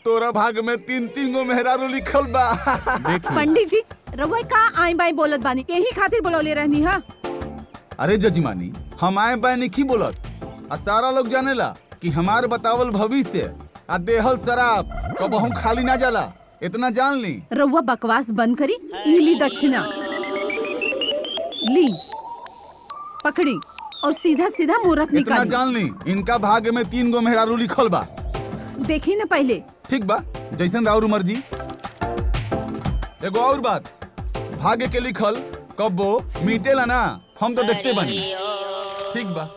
तोरा भाग में 3 गो मेहरारू लिखल बा। पंडित जी रउआ का आई बाई बोलत बानी, यही खातिर बोलौले रहनी हा। अरे जजमानी, हम आए बाय नहीं बोलत। आ सारा लोग जानेला कि हमार बतावल भविष्य आ देहल शराब कबहू खाली ना जाला। इतना जान ली। रउआ बकवास बंद करी। ई ली दक्षिणा, ली पकड़ी और सीधा सीधा मुहूर्त इतना निकाली। जान ली, इनका भाग्य में 3 गो मेहरारू लिखल बा। देखी न पहले। ठीक बा, जैसन राउर मर्जी। एगो और बात, भाग्य के लिखल कब्बो मीटेला ना, हम तो देखते बानी। ठीक बा।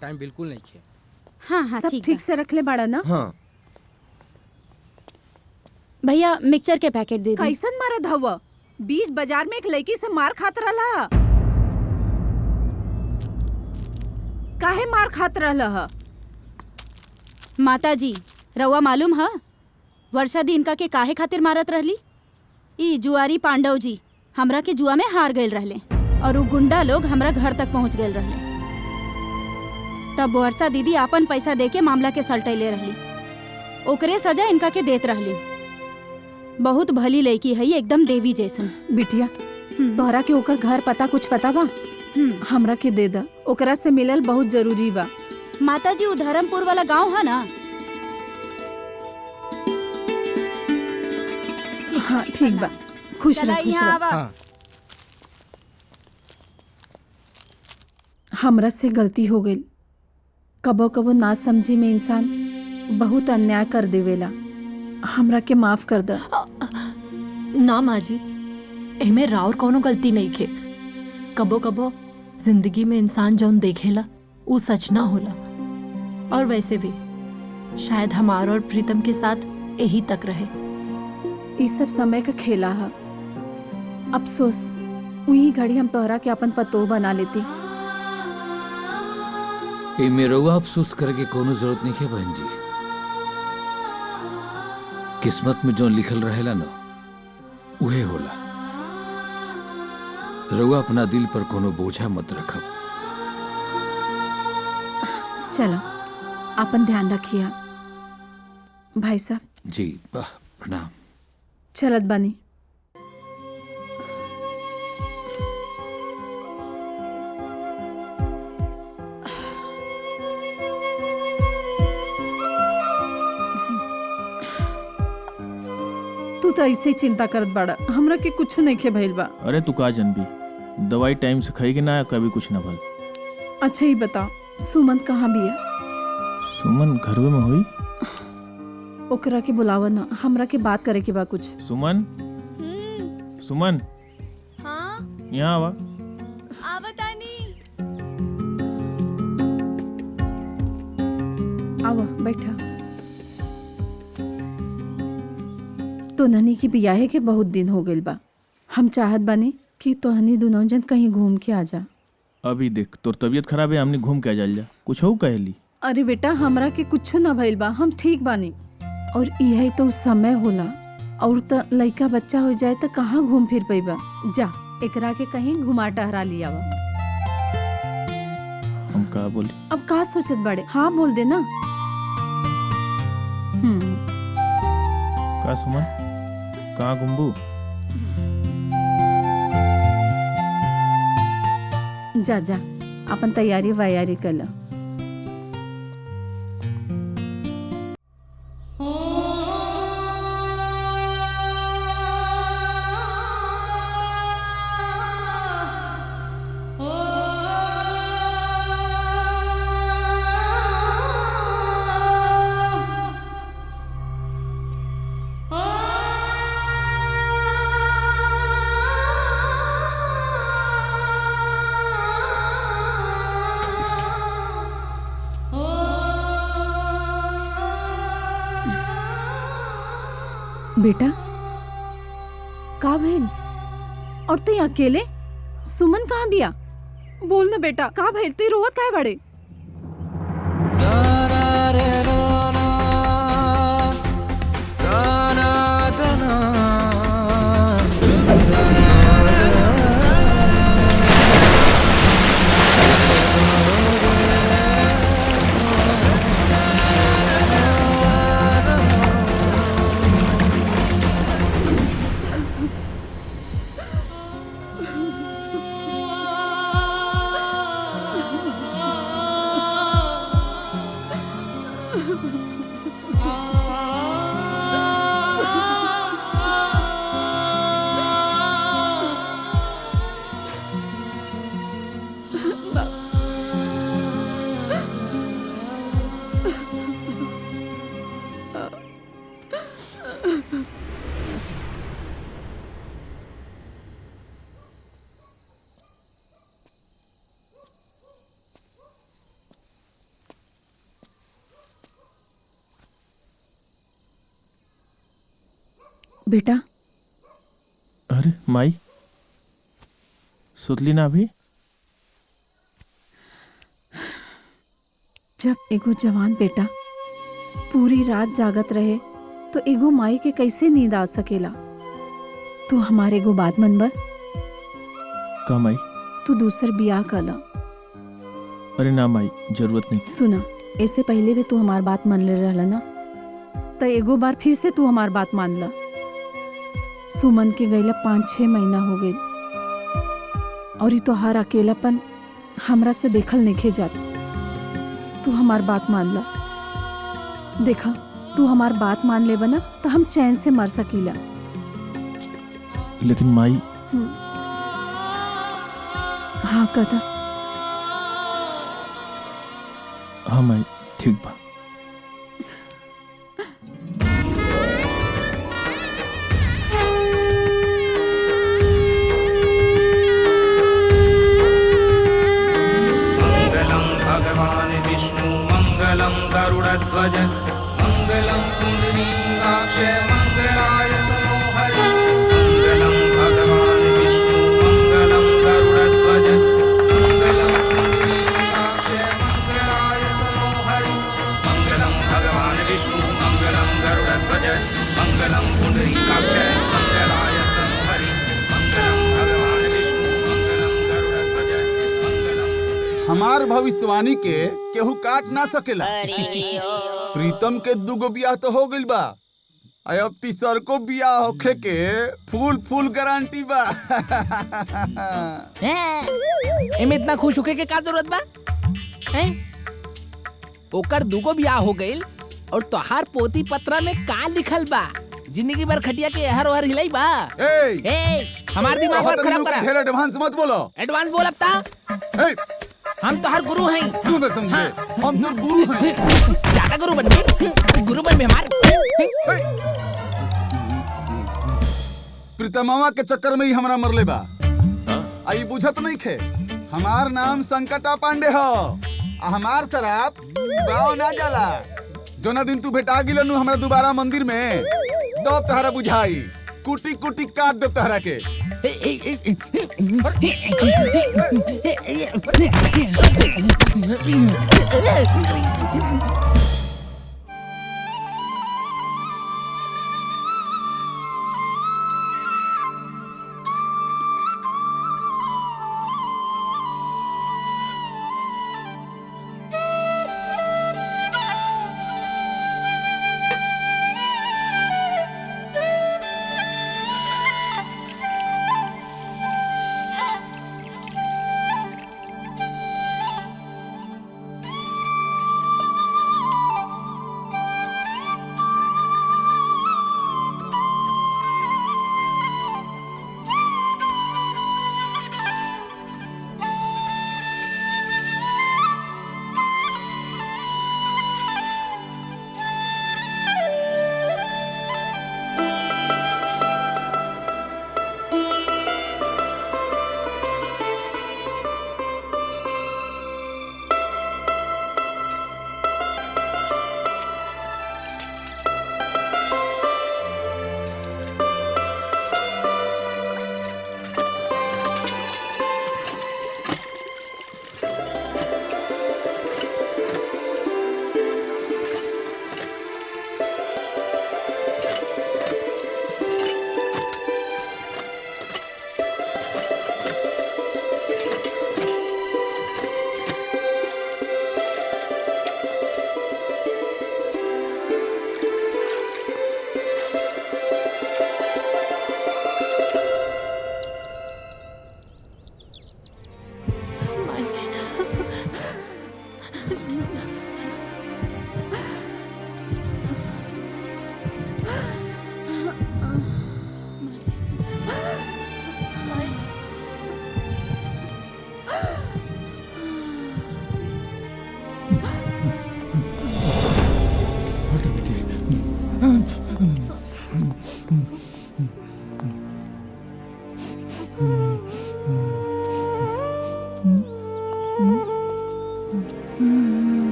टाइम बिल्कुल नहीं है। हाँ हाँ सब ठीक से रख ले बाड़ा ना। हाँ भैया मिक्सचर के पैकेट दे दी। कैसन मारत हवा? बीच बाजार में एक लड़की से मार खात रहला। काहे मार खात रहला ह? माता जी रउआ मालूम है वर्षा दी इनका के काहे खातिर मारत रहली? ई जुआरी पांडव जी हमरा के जुआ में हार गए रहले और वो गुंडा लोग हमरा घर तक पहुंच गए रहले। तब वर्षा दीदी आपन पैसा दे के मामला के सलटैले रहली। ओकरे सजा इनका के देत रहली। बहुत भली लड़की है, एकदम देवी जैसन। बिटिया तोहरा के ओकर घर पता कुछ पता बा? हमरा के दे दा, ओकरा से मिलल बहुत जरूरी बा। माता जी वो धर्मपुर वाला गांव है ना? हाँ ठीक बा, खुश रह खुश रह। हमरा से गलती हो गई। कबो कबो ना समझी में इंसान बहुत अन्याय कर देवेला। हमरा के माफ कर दा। ना माँ जी, एमे राउर कोनो गलती नहीं खे। कबो कबो जिंदगी में इंसान जौन देखेला वो सच ना होला। और वैसे भी शायद हमार और प्रीतम के साथ यही तक रहे। ये सब समय का खेला है। अफसोस वही घड़ी हम तोहरा के अपन पतो बना लेती। मेरा अफसोस करके कोनो जरूरत नहीं है बहन जी। किस्मत में जो लिखल रहेला ना उहे होला। रउआ अपना दिल पर कोनो बोझा मत रखब। चलो अपन ध्यान रखिए भाई साहब। जी प्रणाम। चलत बानी। तू तो ऐसे ही चिंता करत बाड़ा, हमरा के कुछ नहीं खे भइल बा। अरे तू का जनबी, दवाई टाइम से खाई कि ना कभी कुछ ना भल। अच्छा ही बता, सुमन कहाँ भी है? सुमन घरवे में हुई। ओकरा के बुलावा ना, हमरा के बात करे के बा कुछ। सुमन सुमन हाँ यहाँ आवा। आवतानी। आओ बैठा। तो ननी की बियाहे के बहुत दिन हो गइल बा। हम चाहत बानी कि तोहनी दोनों जन कहीं घूम के आ जा। अभी देख तोर तबीयत खराब है, हमने घूम के आ जाइल जा। कुछ हो कहली? अरे बेटा हमरा के कुछ ना भइल बा, हम ठीक बानी। और यही तो समय होला, और त लइका बच्चा हो जाए तो कहाँ घूम फिर पैबा। जा एकरा के कहीं घुमा टहरा लिया। हम का बोली? अब का सोचत बड़े? हाँ बोल दे ना। का सुमन, कहाँ घूमबू? जा जा अपन तैयारी वैयारी कर ला। बेटा का भइल? और ते अकेले? सुमन कहाँ बिया? बोल ना बेटा का भइल? ते रोवत काहे बड़े? बेटा अरे माई, सुतली ना अभी? जब एगो जवान बेटा पूरी रात जागत रहे तो एगो माई के कैसे नींद आ सकेला? तू हमारे एगो बात मनबा? का माई? तू दूसर बियाह कला। अरे ना माई, जरूरत नहीं। सुना, इससे पहले भी तू हमार बात मान ले रहला ना, तो एगो बार फिर से तू हमार बात मान ला। सुमन के गईला 5-6 महीना हो गई, और ये तो हर अकेलापन हमरा से देखल नहीं जाता। तू हमार बात मान ला। देखा, तू हमार बात मान ले बना तो हम चैन से मर सकीला। लेकिन माई। हाँ कदा। हाँ माई, ठीक बा। गरुड़ध्वज मंगलम पुंडरीकाक्ष मंगलाय मनोहरि मंगलम भगवान विष्णु मंगलम गरुड़ध्वज मंगलम पुंडरीकाक्ष मंगलाय मनोहरि मंगलम भगवान विष्णु मंगलम गरुड़ध्वज मंगलम पुंडरीकाक्ष मंगलाय मनोहरि मंगलम भगवान विष्णु मंगलम गरुड़ध्वज मंगलम। हमार भविष्यवाणी के केहू काट ना सकेला। प्रीतम के 2 बियाह तो हो गइल बा, अब तीसर को बियाह होखे के फुल गारंटी बा। एमे इतना खुश होके के का जरूरत बा? ओकर 2 बियाह हो गइल, और तोहार पोती पत्रा में का लिखल बा? जिंदगी भर खटिया के हर ओहर हिलाई बा। हमार दिमाग मत खराब करा। ढेर एडवांस मत बोलो। एडवांस बोल अब ता। हम तो हर गुरु हैं। तू न समझे, हम तो गुरु हैं। ज्यादा गुरु बन गए, गुरु बन में हमार। प्रीतमवा के चक्कर में ही हमरा मरले बा। आई बुझत नहीं खे, हमार नाम संकटा पांडे हो। हमार शराब बाव ना जाला। जोना दिन तू भेटा गिलो नु हमरा दोबारा मंदिर में, तब तहरा बुझाई। कुटी कुटी काट दे तहरा के।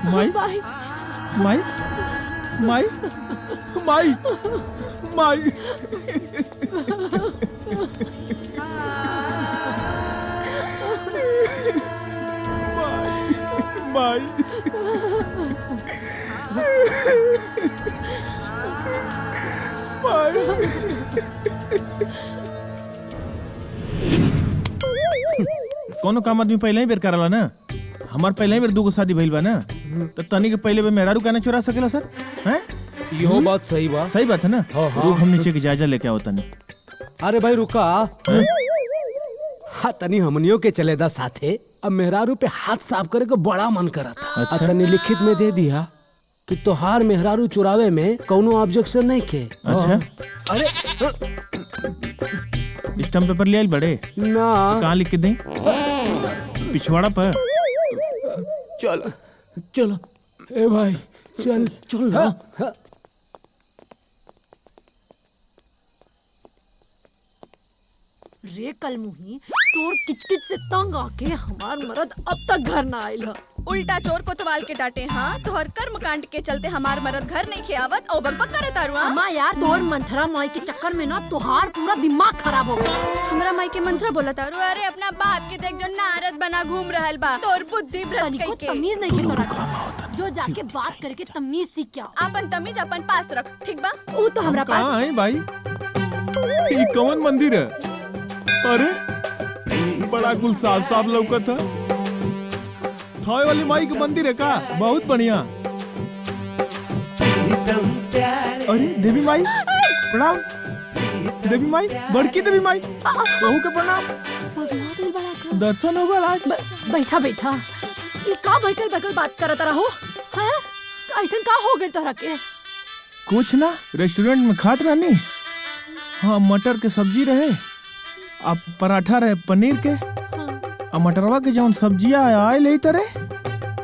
माई माई माई माई माई माई कोनो काम आदमी पहले ही बेर कराला ना। हमार पहले ही बेर दूगो शादी भइल बा ना, तो तनी के पहले बे मेहरारू काहे चुरा सकेला सर? हैं? यो बात सही बा। सही बात है ना? रुक हम नीचे की जायजा लेके आओ तनी। अरे भाई रुका। हाँ तनी हमनियों के चले दा साथे। अब मेहरारू पे हाथ साफ करे को बड़ा मन करा था। अच्छा? तनी लिखित में दे दिया कि तोहार मेहरारू चुरावे में कोनो ऑब्जेक्शन नहीं के। अच्छा? अरे स्टैम्प पेपर ले आइल बड़े? ना। कहाँ लिख के दें? पिछवाड़ा पर। चल चलो ए भाई चल चल ना। रे कलमुही, तोर किचकिच से तंग आके हमार मर्द अब तक घर ना आइल ह। उल्टा चोर को तवाल के डांटे। हाँ तोहर कर्म कांड के चलते हमार मर्द घर नहीं खियावत और बकबक करे तारुआ। अम्मा यार, तोर मंथरा माई के चक्कर में ना तोहार पूरा दिमाग खराब हो गया। हमरा माई के मंत्र बोला तारू। अरे अपना बाप के देख जो नारद बना घूम रहल बा। तोर बुद्धि भ्रष्ट कई के। तमीज नहीं है तोरा। जो जाके बात करके तमीज सीख के आओ। अपन तमीज अपन पास रख, ठीक बा? वो तो हमरा पास। कहाँ है भाई? ये कौन मंदिर है? अरे बड़ा कुल साफ साफ लौकत है। थावे वाली माई का मंदिर है का? बहुत बढ़िया। अरे देवी माई प्रणाम। देवी माई, बड़की देवी माई, बहू के प्रणाम। दर्शन होगा आज। बैठा बैठा ये का बैठल बैठल बात करत रहो? हैं? ऐसन का हो गइल तोहरा के? कुछ ना, रेस्टोरेंट में खात रहनी हाँ मटर के सब्जी रहे, अब पराठा रहे पनीर के, अब मटरवा के जौन सब्जिया आए ले तरह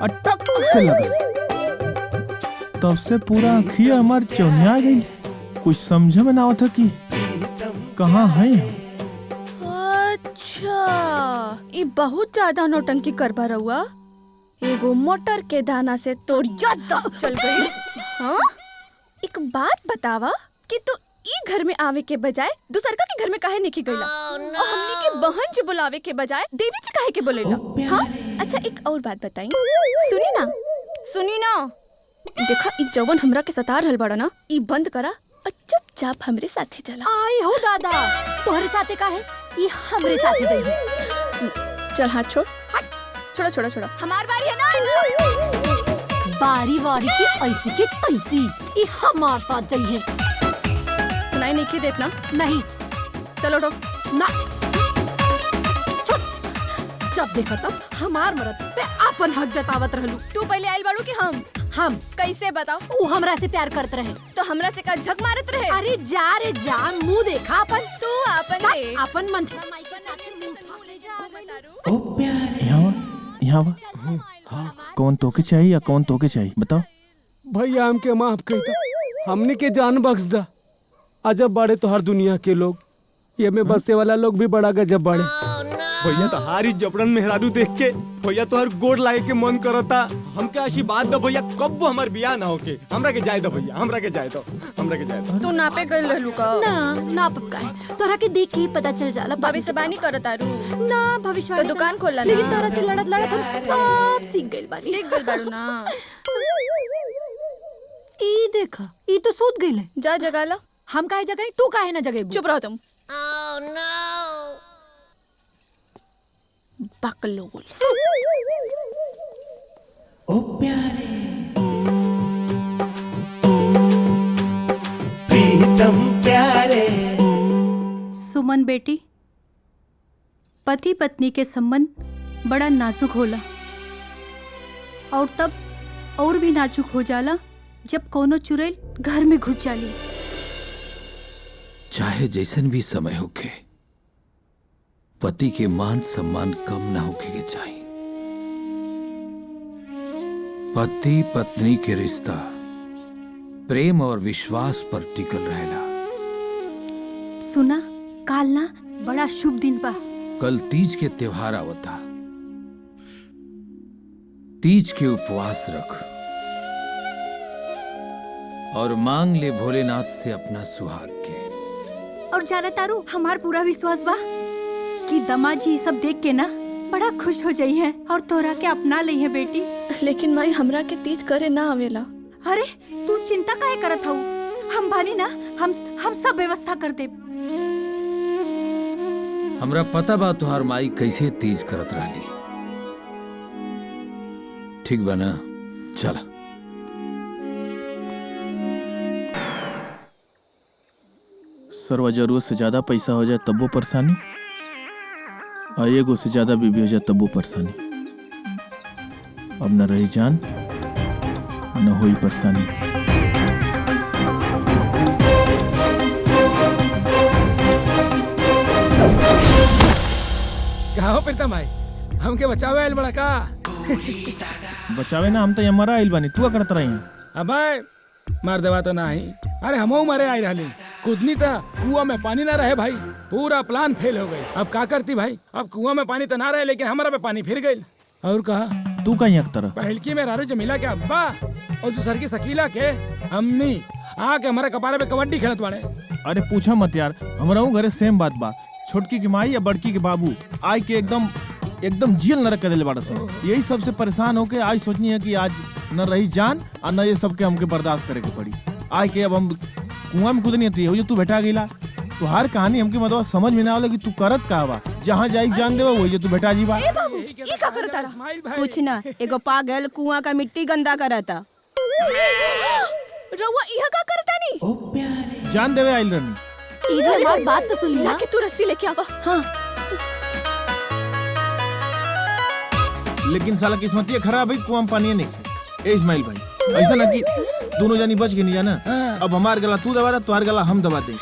अटक से लगल। तब से पूरा आँखिया हमार चौनिया गई, कुछ समझ में ना आवता कि कहाँ है हम। अच्छा, ये बहुत ज्यादा नौटंकी करबा रहुआ। एगो मटर के दाना से तोर याददाश्त चल गई। हाँ? एक बात बतावा कि तू ई घर में आवे के बजाय दूसर का के घर में काहे नहीं गईला? और हमनी के बहन जी बुलावे के बजाय देवी जी काहे के बोलेला? हाँ? अच्छा एक और बात बताई, सुनी ना देखा ई जवन हमरा के सता रहल बड़ा ना, ई बंद करा और चुपचाप हमरे साथे चला। आई हो दादा, तोहरे साथे का है? ये हमरे साथे जाइए। चल हाथ छोड़, छोड़ा हमार बारी है ना। बारी वारी की ऐसी की तैसी, ये हमार साथ जाइए। सुनाई नहीं की देतना? नहीं। चलो उठो। ना जब देखा तब हमार मरद पे अपन हक जतावत रहलू। तू पहले आइल बाड़ू कि हम कैसे बताओ? वो हमरा से प्यार करत रहे तो हमरा से का झक मारत रहे? अरे जा रे जा, मुंह देखा अपन। तू अपन मन यहाँ कौन तोके चाहिए या कौन तोके चाहिए बताओ। भैया हमके माफ कहिता, हमने के जान बख्श दा। अजब बड़े तो हर दुनिया के लोग, ये में बसने वाला लोग भी बड़ा गजब बड़े। भैया तो हारी जबरन मेहरारू देख के भैया तो हर गोड़ लाए के मन करता। हमके आशीर्वाद दो भैया, कब हमार बियाह ना होके। हमरा के जाए दो भैया, हमरा के जाए दो। तू नापे गइल रहलू का? ना पक्का है, तोरा के देख के ही पता चल जाला। भविष्यवाणी करत आरू ना, भविष्यवाणी तो दुकान खोलला ना। लेकिन तोरा से लड़त हम सब सीख गइल बाड़ू ना। ई देखा, ई तो सूत गइल है। जा जगाला। हम काहे जगाई, तू काहे ना जगाई? चुप रहो तुम। बकलोल। ओ प्यारे प्रीतम प्यारे। सुमन बेटी, पति पत्नी के संबंध बड़ा नाजुक होला, और तब और भी नाजुक हो जाला जब कोनो चुड़ैल घर में घुस जाली। चाहे जैसन भी समय होके, पति के मान सम्मान कम ना होके के चाहिए। पति पत्नी के रिश्ता प्रेम और विश्वास पर टिकल रहेला। सुना, काल ना बड़ा शुभ दिन बा। कल तीज के त्योहार आवता। तीज के उपवास रख और मांग ले भोलेनाथ से अपना सुहाग के। और जाना तारू, हमार पूरा विश्वास बा कि दमाजी सब देख के ना बड़ा खुश हो जाई है और तोरा के अपना लई है बेटी। लेकिन माई हमरा के तीज करे ना आवेला। अरे तू चिंता काहे करत हऊ? हम बानी ना, हम सब व्यवस्था कर दे। हमरा पता बा तुहार माई कैसे तीज करत रहली। ठीक बा ना? चला। सरवा जरूरत से ज्यादा पैसा हो जाए तब वो परेशानी, और एगो से ज्यादा बीबी हो जाए तब वो परेशानी। अब न रही जान न हुई परेशानी। कहो प्रीतम भाई, हमके बचावे आइल बड़ा का? बचावे ना, हम तो यहाँ मरा आइल बानी, तू करत रही है। अबे मार देवा तो ना ही। अरे हमो मरे आई रहली, कुदनी था कुआं में पानी ना रहे भाई, पूरा प्लान फेल हो गई। अब का करती भाई? अब कुआं में पानी तो ना रहे, लेकिन हमारा पे पानी फिर गई। और कहा तू कहीं अख्तर पहलकी में रारू जमीला के अब्बा और दूसर की शकीला के अम्मी आके हमारे कपारे पे कबड्डी खेलत बाड़े। अरे पूछा मत यार, हमारा घरे सेम बात बा। छोटकी की माई या बड़की के बाबू आय के एकदम जेल नरक कर दिले बाड़ा सब। यही सबसे परेशान होके आज सोचनी है कि आज न रही जान और न ये सब के हमके बर्दाश्त करे के पड़ी। आय के अब हम कुआं में कूदनी थी, हो तू बैठा गईला। तो हर कहानी हमके मतलब समझ में ना आवला कि तू करत का बा। जहाँ जाई जान देवा वही तू बैठा जी बा। ए बाबू, ये का करता? कुछ ना, एगो पागल कुआं का मिट्टी गंदा करता। रउआ इहा का करता नी? जान देवे आइल रहनी। इधर हमारी बात तो सुन ली ना। जाके तू रस्सी लेके आवा। हाँ। लेकिन साला किस्मतिया खराब है, कुआं में पानी नहीं खे। ए इस्माइल भाई, ऐसा ना कि दोनों जानी बच गई नहीं जाना। अब हमार गला तू दबा दे, तुम्हार गला हम दबा दे।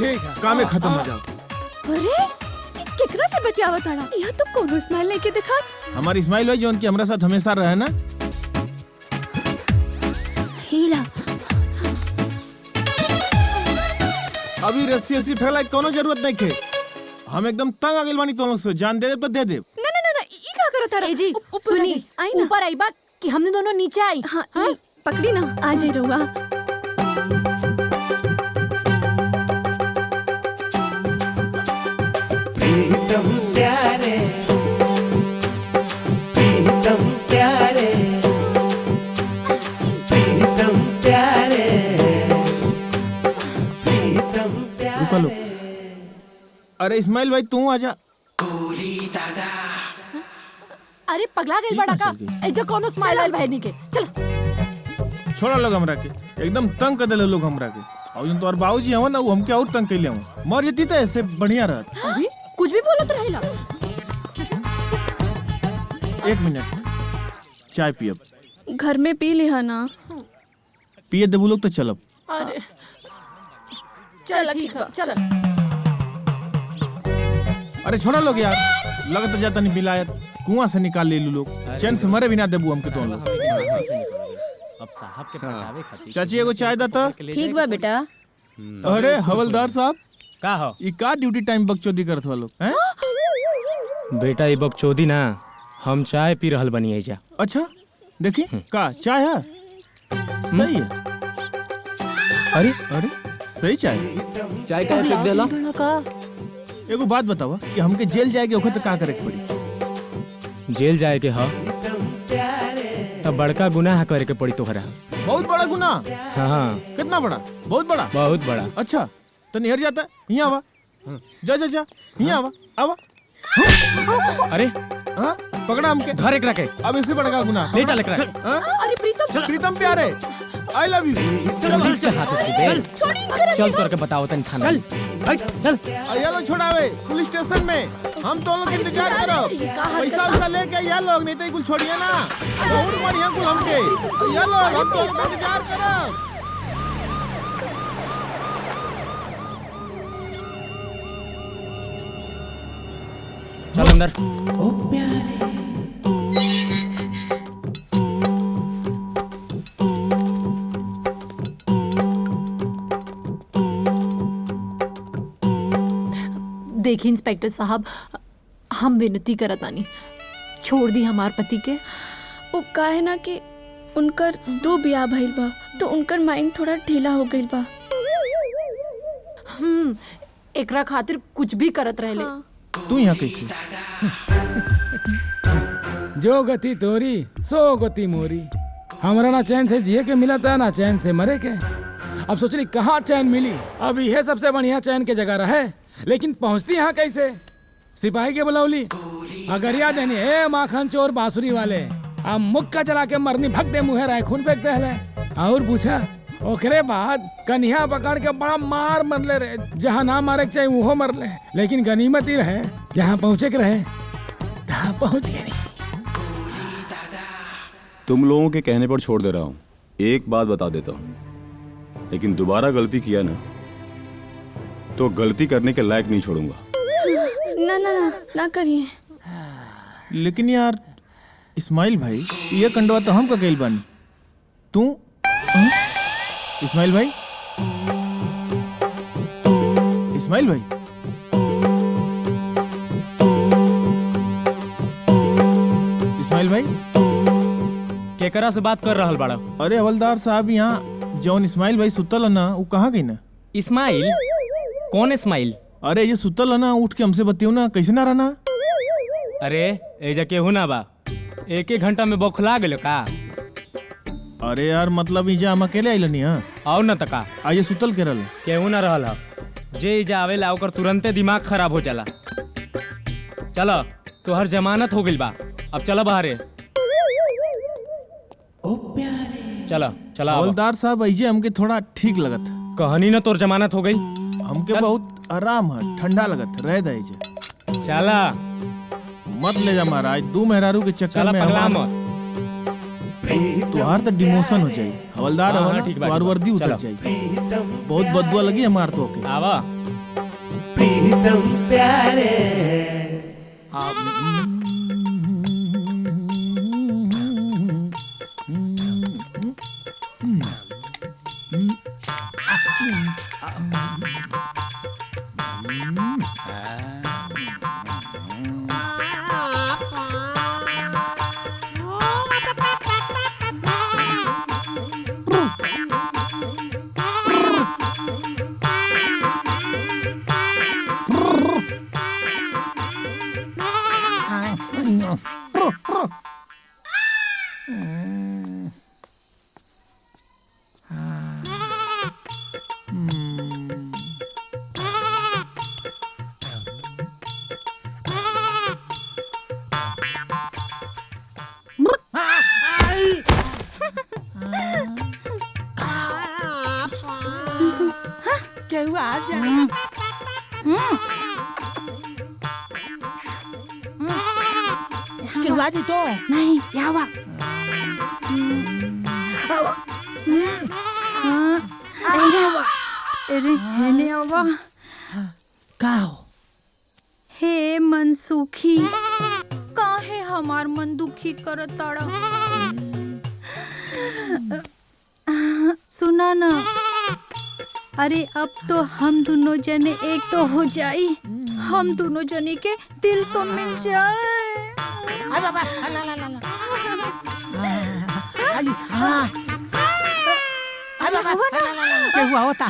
कामे खत्म हो जाओ। अरे ये केकरा से बतियावत ताड़ा? यह तो कोनो स्माइल लेके दिखा। हमारी इस्माइल भाई जोन की हमरा साथ हमेशा रहे ना। हीला अभी रस्सी रस्सी फैला कोनो जरूरत नहीं खे। हम एकदम तंग आ गइल बानी तो से जान दे दे तो दे दे। ना ना ना ना ई का करत ताड़ा? ए जी सुनी, ऊपर आई बात कि हमने दोनों नीचे आई। हाँ पकड़ी ना, आ जाए रहुआ। प्रीतम प्यारे, प्रीतम प्यारे, प्रीतम प्यारे, प्रीतम रुका लो। अरे इस्माइल भाई तू आजा। अरे पगला गई बड़ा का, ऐजा कोनो स्माइल वाइल भाई नहीं के। चल छोड़ा लोग हमरा के, एकदम तंग कर देले लोग हमरा के। और जो तोर बाबूजी हवन ना वो हमके और तंग कैले हवन। मर जती तो ऐसे बढ़िया रहत। अभी कुछ भी बोलत रहेला। एक मिनट चाय पियब। घर में पी लिहा ना। पिए देबू लोग तो चलब। अरे चल ठीक है, चल। अरे छोड़ा लोग यार, लगत जाता नहीं बिलायत कुआं से निकाल ले लोग। चैन से मरे बिना देबू हमके तो लोग। अब साहब के पटावे खातिर चाची एगो चाय दा तो। ठीक बा बेटा। अरे हवलदार साहब का हो? ई का ड्यूटी टाइम बकचोदी करत हो लोग हैं? बेटा ये बकचोदी ना, हम चाय पी रहल बनी एजा। अच्छा देखी का चाय है? सही है। अरे अरे सही चाय। चाय का फेंक देला। एगो बात बतावा कि हमके जेल जाए के ओखत का करे के पड़ी? जेल जाए के ह तब बड़का गुनाह करे के पड़ी तोहरा। बहुत बड़ा गुनाह। हाँ कितना बड़ा? बहुत बड़ा। बहुत बड़ा। अच्छा तो निहर जाता यहाँ आवा। जा जा जा यहाँ आवा आवा। अरे हाँ पकड़ा हमके। घर एक रखे। अब इससे बड़ा गुनाह ले चल एकरा। अरे प्रीतम, प्रीतम प्यारे आई लव यू। चल करके बताओ तनी थाना। चल ये लोग छोड़ावे पुलिस स्टेशन में। हम तो लोग इंतजार करो। पैसा वैसा लेके ये लोग, नहीं तो कुल छोड़िए ना। बहुत बढ़िया कुल हमके ये लोग, हम तो लोग इंतजार करो। चल अंदर। ओ प्यारे, देखिए इंस्पेक्टर साहब, हम विनती करतानी, छोड़ दी हमार पति के। वो काहे ना कि उनकर 2 बियाह भइल बा तो उनकर माइंड थोड़ा ढीला हो गइल बा। एकरा खातिर कुछ भी करत रहले। तू यहाँ कैसे? जो गति तोरी सो गति मोरी। हमरा ना चैन से जिए के मिला था ना चैन से मरे के। अब सोच रही कहाँ चैन मिली। अब यह सबसे बढ़िया चैन के जगह रहे, लेकिन पहुँचती यहाँ कैसे? सिपाही के बुलावली, अगरिया देनी ए माखन चोर बांसुरी वाले। अब मुक्का चला के मरनी भग दे मुँहे राय खून फेंक दे। और पूछा ओकरे बाद कन्या पकड़ के बड़ा मार मरले रहे। जहाँ ना मारे के चाहिए वो मरले, लेकिन गनीमत ही रहे जहाँ पहुँचे के रहे तहाँ पहुँच गए नहीं। तुम लोगों के कहने पर छोड़ दे रहा हूँ। एक बात बता देता हूँ, लेकिन दोबारा गलती किया ना तो गलती करने के लायक नहीं छोड़ूंगा। ना ना ना ना करिए। लेकिन यार इस्माइल भाई, ये कंडवा तो हम का कैल बानी। तू इस्माइल भाई, इस्माइल भाई, इस्माइल भाई केकरा से बात कर रहल बाड़ा? अरे हवलदार साहब, यहाँ जौन इस्माइल भाई सुतल है ना, वो कहाँ गई ना? इस्माइल? कौन इस्माइल? अरे ये सुतल है ना, उठ के हमसे बतियो ना, कैसे ना रहना? अरे एजा केहू ना बा, 1 घंटा में बौखला गेलो का? अरे यार मतलब इजा हम अकेले आइल नहीं है और न तका आइए सुतल के रहल केहू ना रहल ह। जे इजा आवेला ओकर तुरंते दिमाग खराब हो जाला। चलो तोहर जमानत हो गइल बा, अब चलो बाहरे। चलो चलो। हवलदार साहब ऐसे हमके थोड़ा ठीक लगत। कहनी ना तोर जमानत हो गई। हमके बहुत आराम है, ठंडा लगत, रह दे इजे। चला मत ले जा महाराज, 2 मेहरारू के चक्कर में पगला मत। तुहार तो डिमोशन हो जाई। हवलदार हाँ, हवा ठीक बा, तुहार ठीक बा। वर्दी उतर चलो। जाई। बहुत बदुआ लगी हमार तो के। आवा प्रीतम प्यारे केहू आ जा। केहू आ जी तो नहीं यावा। अरे हेने आवा। का हो? हे मनसुखी काहे हमार मन दुखी करत ताड़ा। सुना ना, अरे अब तो हम दोनों जने एक तो हो जाई। हम दोनों जने के दिल तो मिल जाए। अरे बाबा ला ला ला ला। हाँ। अरे बाबा केहू आवता।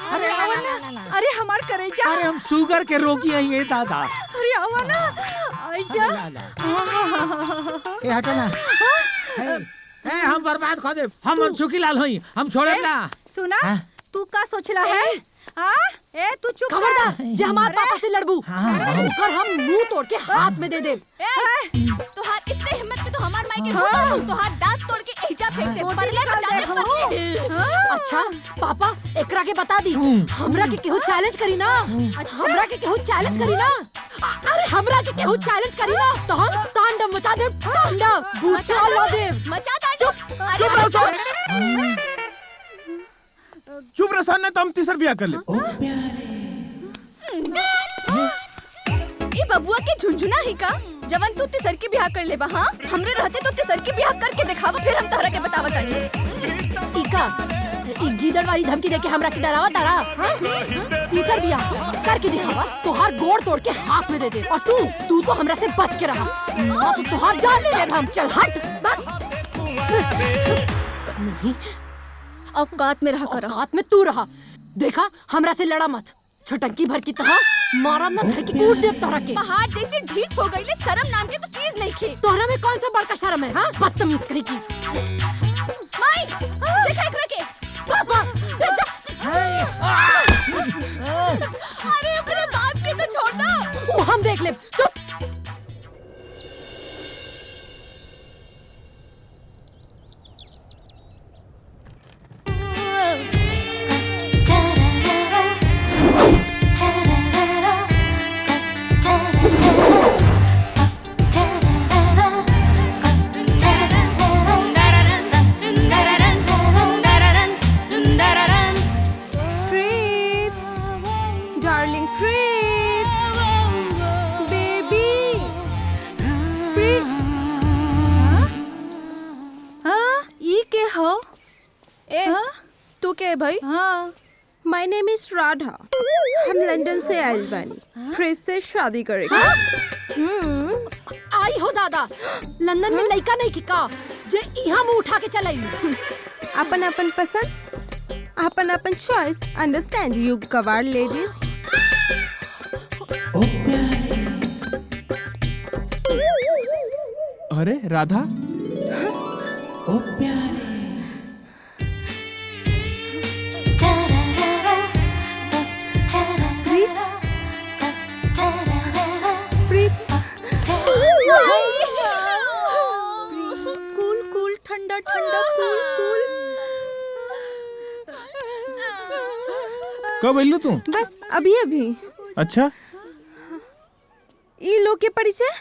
अरे आवा ना, अरे हमार करेजा। अरे हम शुगर के रोगी हैं दादा। अरे आवा ना, आजा। ए हटो ना। ए हम बर्बाद खो दे। हम मनसुखी लाल होई, हम छोड़े ना। सुना तू का सोचला है? हाँ ए तू चुप खबरदार जे हमार पापा से लड़बू और हम मुंह तोड़ के हाथ में दे दे। तुहार इतने हिम्मत के तो हमार माई के मुंह तुहार दांत तोड़ के एजा फेंक दे। परले बचाने परले। अच्छा पापा एकरा के बता दी हमरा के केहू चैलेंज करी ना। हमरा के केहू चैलेंज करी ना। अरे हमरा के केहू चैलेंज करी ना तो हम तांडव मचा दे। तांडव मचा लो दे। मचा तांडव। चुप रहो सर। चुप रहो सर, नहीं तो हम तीसर ब्याह कर ले। ये बबुआ के झुंझुना ही का जवन तू तिसर की ब्याह कर ले बा। हाँ हमरे रहते तो तिसर की ब्याह करके दिखावा, फिर हम तोहरा के बतावा तानी। इका ई गीदड़ वाली धमकी देके हमरा के डरावा तारा। हां तीसर ब्याह करके दिखावा, तोहार गोड़ तोड़ के हाथ में दे दे। और तू तो हमरा से बच के रहा। तो तोहार जान ले लेब हम। चल हट नहीं औकात में रहा कर। औकात में तू रहा। देखा हमरा से लड़ा मत। छटंकी भर की तरह मारा ना धर की कूट दे तोहरा के। पहाड़ जैसे ढीठ हो गई ले। शर्म नाम के तो चीज नहीं खे। तोहरा में कौन सा बड़का शर्म है? हां बदतमीज कहीं की। माई देखा एकरा के। पापा अरे अपने बाप के तो छोड़ दो। वो हम देख ले। चुप। तू के भाई? हाँ माय नेम इज राधा। हम लंदन से आइल बानी। फ्रेश से शादी करेंगे। आई हो दादा, लंदन में लड़का नहीं खिका जे यहाँ मुंह उठा के चलाई। अपन अपन पसंद, अपन अपन चॉइस। अंडरस्टैंड यू गवार लेडीज। अरे राधा ओ प्यारे कूल कूल ठंडा ठंडा कूल कूल। कब आइलू तू? बस अभी अभी। अच्छा ई लोग के परिचय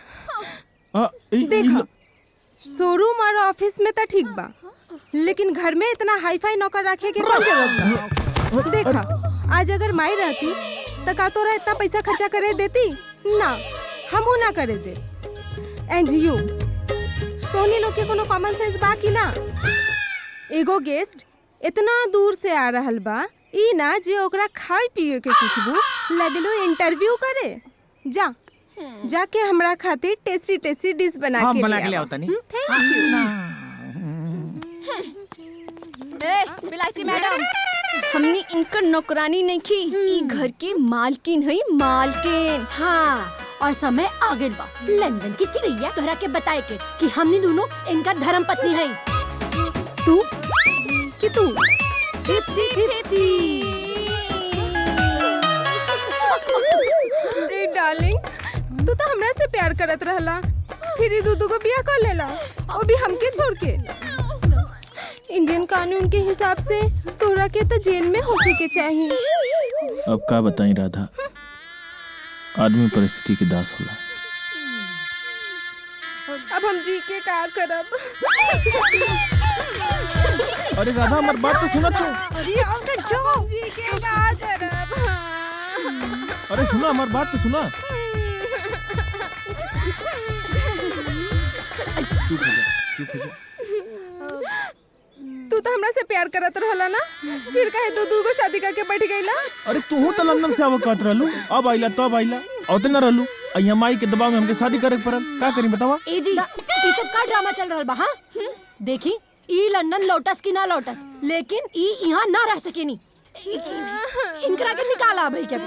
देखा। शोरूम और ऑफिस में तो ठीक बा, लेकिन घर में इतना हाई फाई नौकर रखे के कौन जरूरत बा? देखा, आज अगर माई रहती तो का तोरा इतना पैसा खर्चा करे देती ना, हमहू ना करे दे। एंड यू तोहनी लोग के कोनो कॉमन सेंस बा कि ना? एगो गेस्ट इतना दूर से आ रहल बा, ई ना जे ओकरा खाए पिए के कुछ लगलो इंटरव्यू करे। जा जाके हमरा खातिर टेस्टी टेस्टी डिश बना के ले आओ। तनी। Thank you. ए बिलायती मैडम, हमनी इनकर नौकरानी नहीं की, ई घर के मालकिन है, मालकिन। हाँ, और समय आ गइल बा लंदन की चिड़ैया तोहरा के बताए के कि हमनी दोनों इनका धर्म पत्नी है। तू कि तू 50-50। रे डार्लिंग, तू तो हमरा से प्यार करत रहला, फिर ही दूधू को बिया कर लेला, और भी हमके छोड़ के। इंडियन कानून के हिसाब से तोरा के तो जेल में होके के चाहिए। अब का बताई राधा, आदमी परिस्थिति के दास होला। अब हम जी के का करब? अरे राधा, हमारी बात तो सुना तू। अरे आफ्टर जो जी के का करब? अरे सुना, हमारी बात तो सुना। चुप हो जा, चुप हो जा। तू तो हमरा से प्यार करत रहला ना, फिर काहे दूधू को शादी करके बैठ गईला? अरे तू तो लंदन से आवत रहलू, अब आइला तब आइला, औते न रहलू। अइया माई के दबाव में हमके शादी करे पड़ल। का करी बतावा? ए जी, ई सब का ड्रामा चल रहल बा? हां, देखी, ई लंदन लौटस की ना लौटस, लेकिन ई यहाँ ना रह सकेनी। इनकरा के निकाला भाई के भी।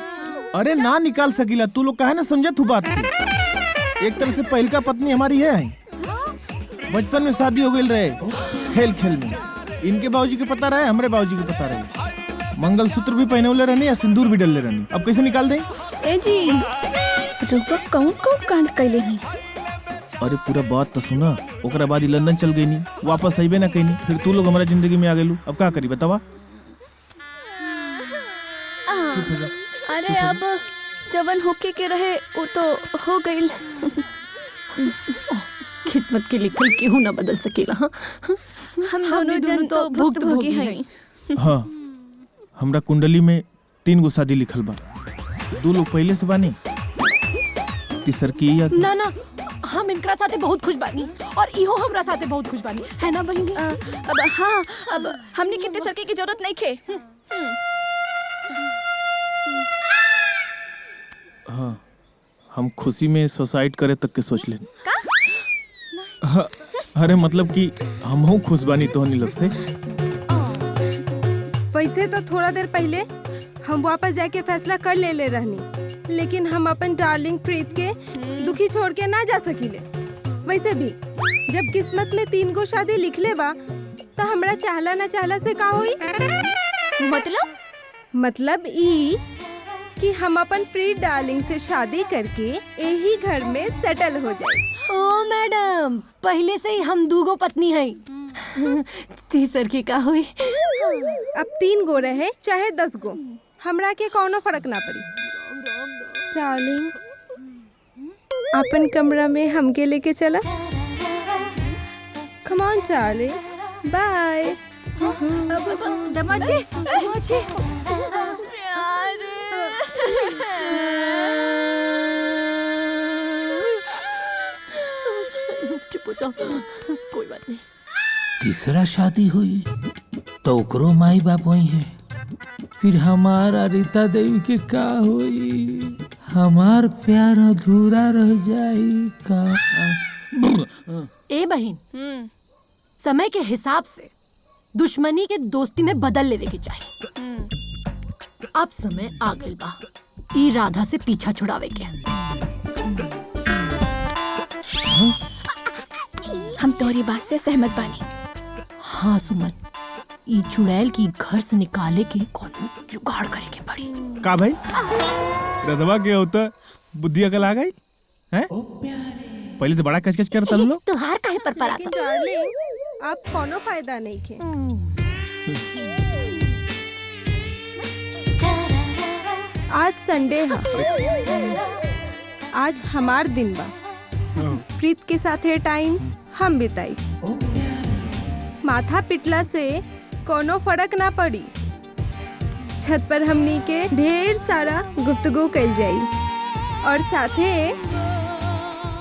अरे ना निकाल सकीला, तू लोग काहे ना समझत हूँ बात की। एक तरह से पहलका पत्नी हमारी है। बचपन में शादी हो गई रहे, खेल खेल में। इनके बाबूजी के पता रहे, हमरे बाबूजी के पता रहे। मंगलसूत्र भी पहने रहनी या सिंदूर भी डलले रहनी। अब कैसे निकाल दें? ए जी, रुको, कौन कांड कैले ही? अरे पूरा बात तो सुना। ओकरा बाद लंदन चल गई नी, वापस आइबे ना कहीं। फिर तू लोग हमारा जिंदगी में आ गेलू। अब का करी बतावा? चुप हो जा। अरे अब जवन होके के रहे वो तो हो गइल। किस्मत के लिखल केहू ना बदल सकेला। हाँ? हम दोनों जन तो भुक्तभोगी हैं। हाँ, हमरा कुंडली में 3 गो शादी लिखल बा। 2 लोग पहले से बानी, तीसर की या ना ना, हम इनकरा साथे बहुत खुश बानी, और इहो हमरा साथे बहुत खुश बानी, है ना बहिनी? अब हाँ, अब हमने कितने सरके की जरूरत नहीं खे। हाँ, हम खुशी में सुसाइड करे तक के सोच लें। हाँ, अरे मतलब कि हम खुश बानी तोहनी लोग से। वैसे तो थोड़ा देर पहले हम वापस जाके फैसला कर ले रहनी, लेकिन हम अपन डार्लिंग प्रीत के दुखी छोड़ के ना जा सकीले। वैसे भी जब किस्मत में 3 गो शादी लिखले बा, तो हमरा चाहला ना चाहला से का होई? मतलब ई कि हम अपन प्रीत डार्लिंग से शादी करके यही घर में सेटल हो जाए। ओ मैडम, पहले से ही हम 2 गो पत्नी हैं। तीसर की का हुई? अब 3 गो रहे चाहे 10 गो, हमरा के कोनो फर्क ना पड़ी। डार्लिंग, अपन कमरा में हमके लेके चला। Come on darling, bye. Damaji, Damaji. चुप हो जाओ, कोई बात नहीं। तीसरा शादी हुई तो ओकरो माई बाप वही है। फिर हमारा रीता देवी के का हुई? हमार प्यार अधूरा रह जाई का? ए बहन, समय के हिसाब से दुश्मनी के दोस्ती में बदल लेवे के चाहिए। अब समय आ गइल बा ई राधा से पीछा छुड़ावे के। हम तोहरी बात से सहमत बानी। हाँ सुमन, ई चुड़ैल की घर से निकाले के कोनो जुगाड़ करे के पड़ी। का भाई, रधवा के होता बुद्धि अकल आ गई हैं? पहले तो बड़ा कचकच करता लोग। तुहार काहे पर आता? डार्लिंग, आप कोनो फायदा नहीं खे। आज संडे है, आज हमार दिन बा। प्रीत के साथे टाइम हम बिताई। माथा पिटला से कोनो फर्क ना पड़ी। छत पर हमनी के ढेर सारा गुफ्तगू कइल जाई और साथे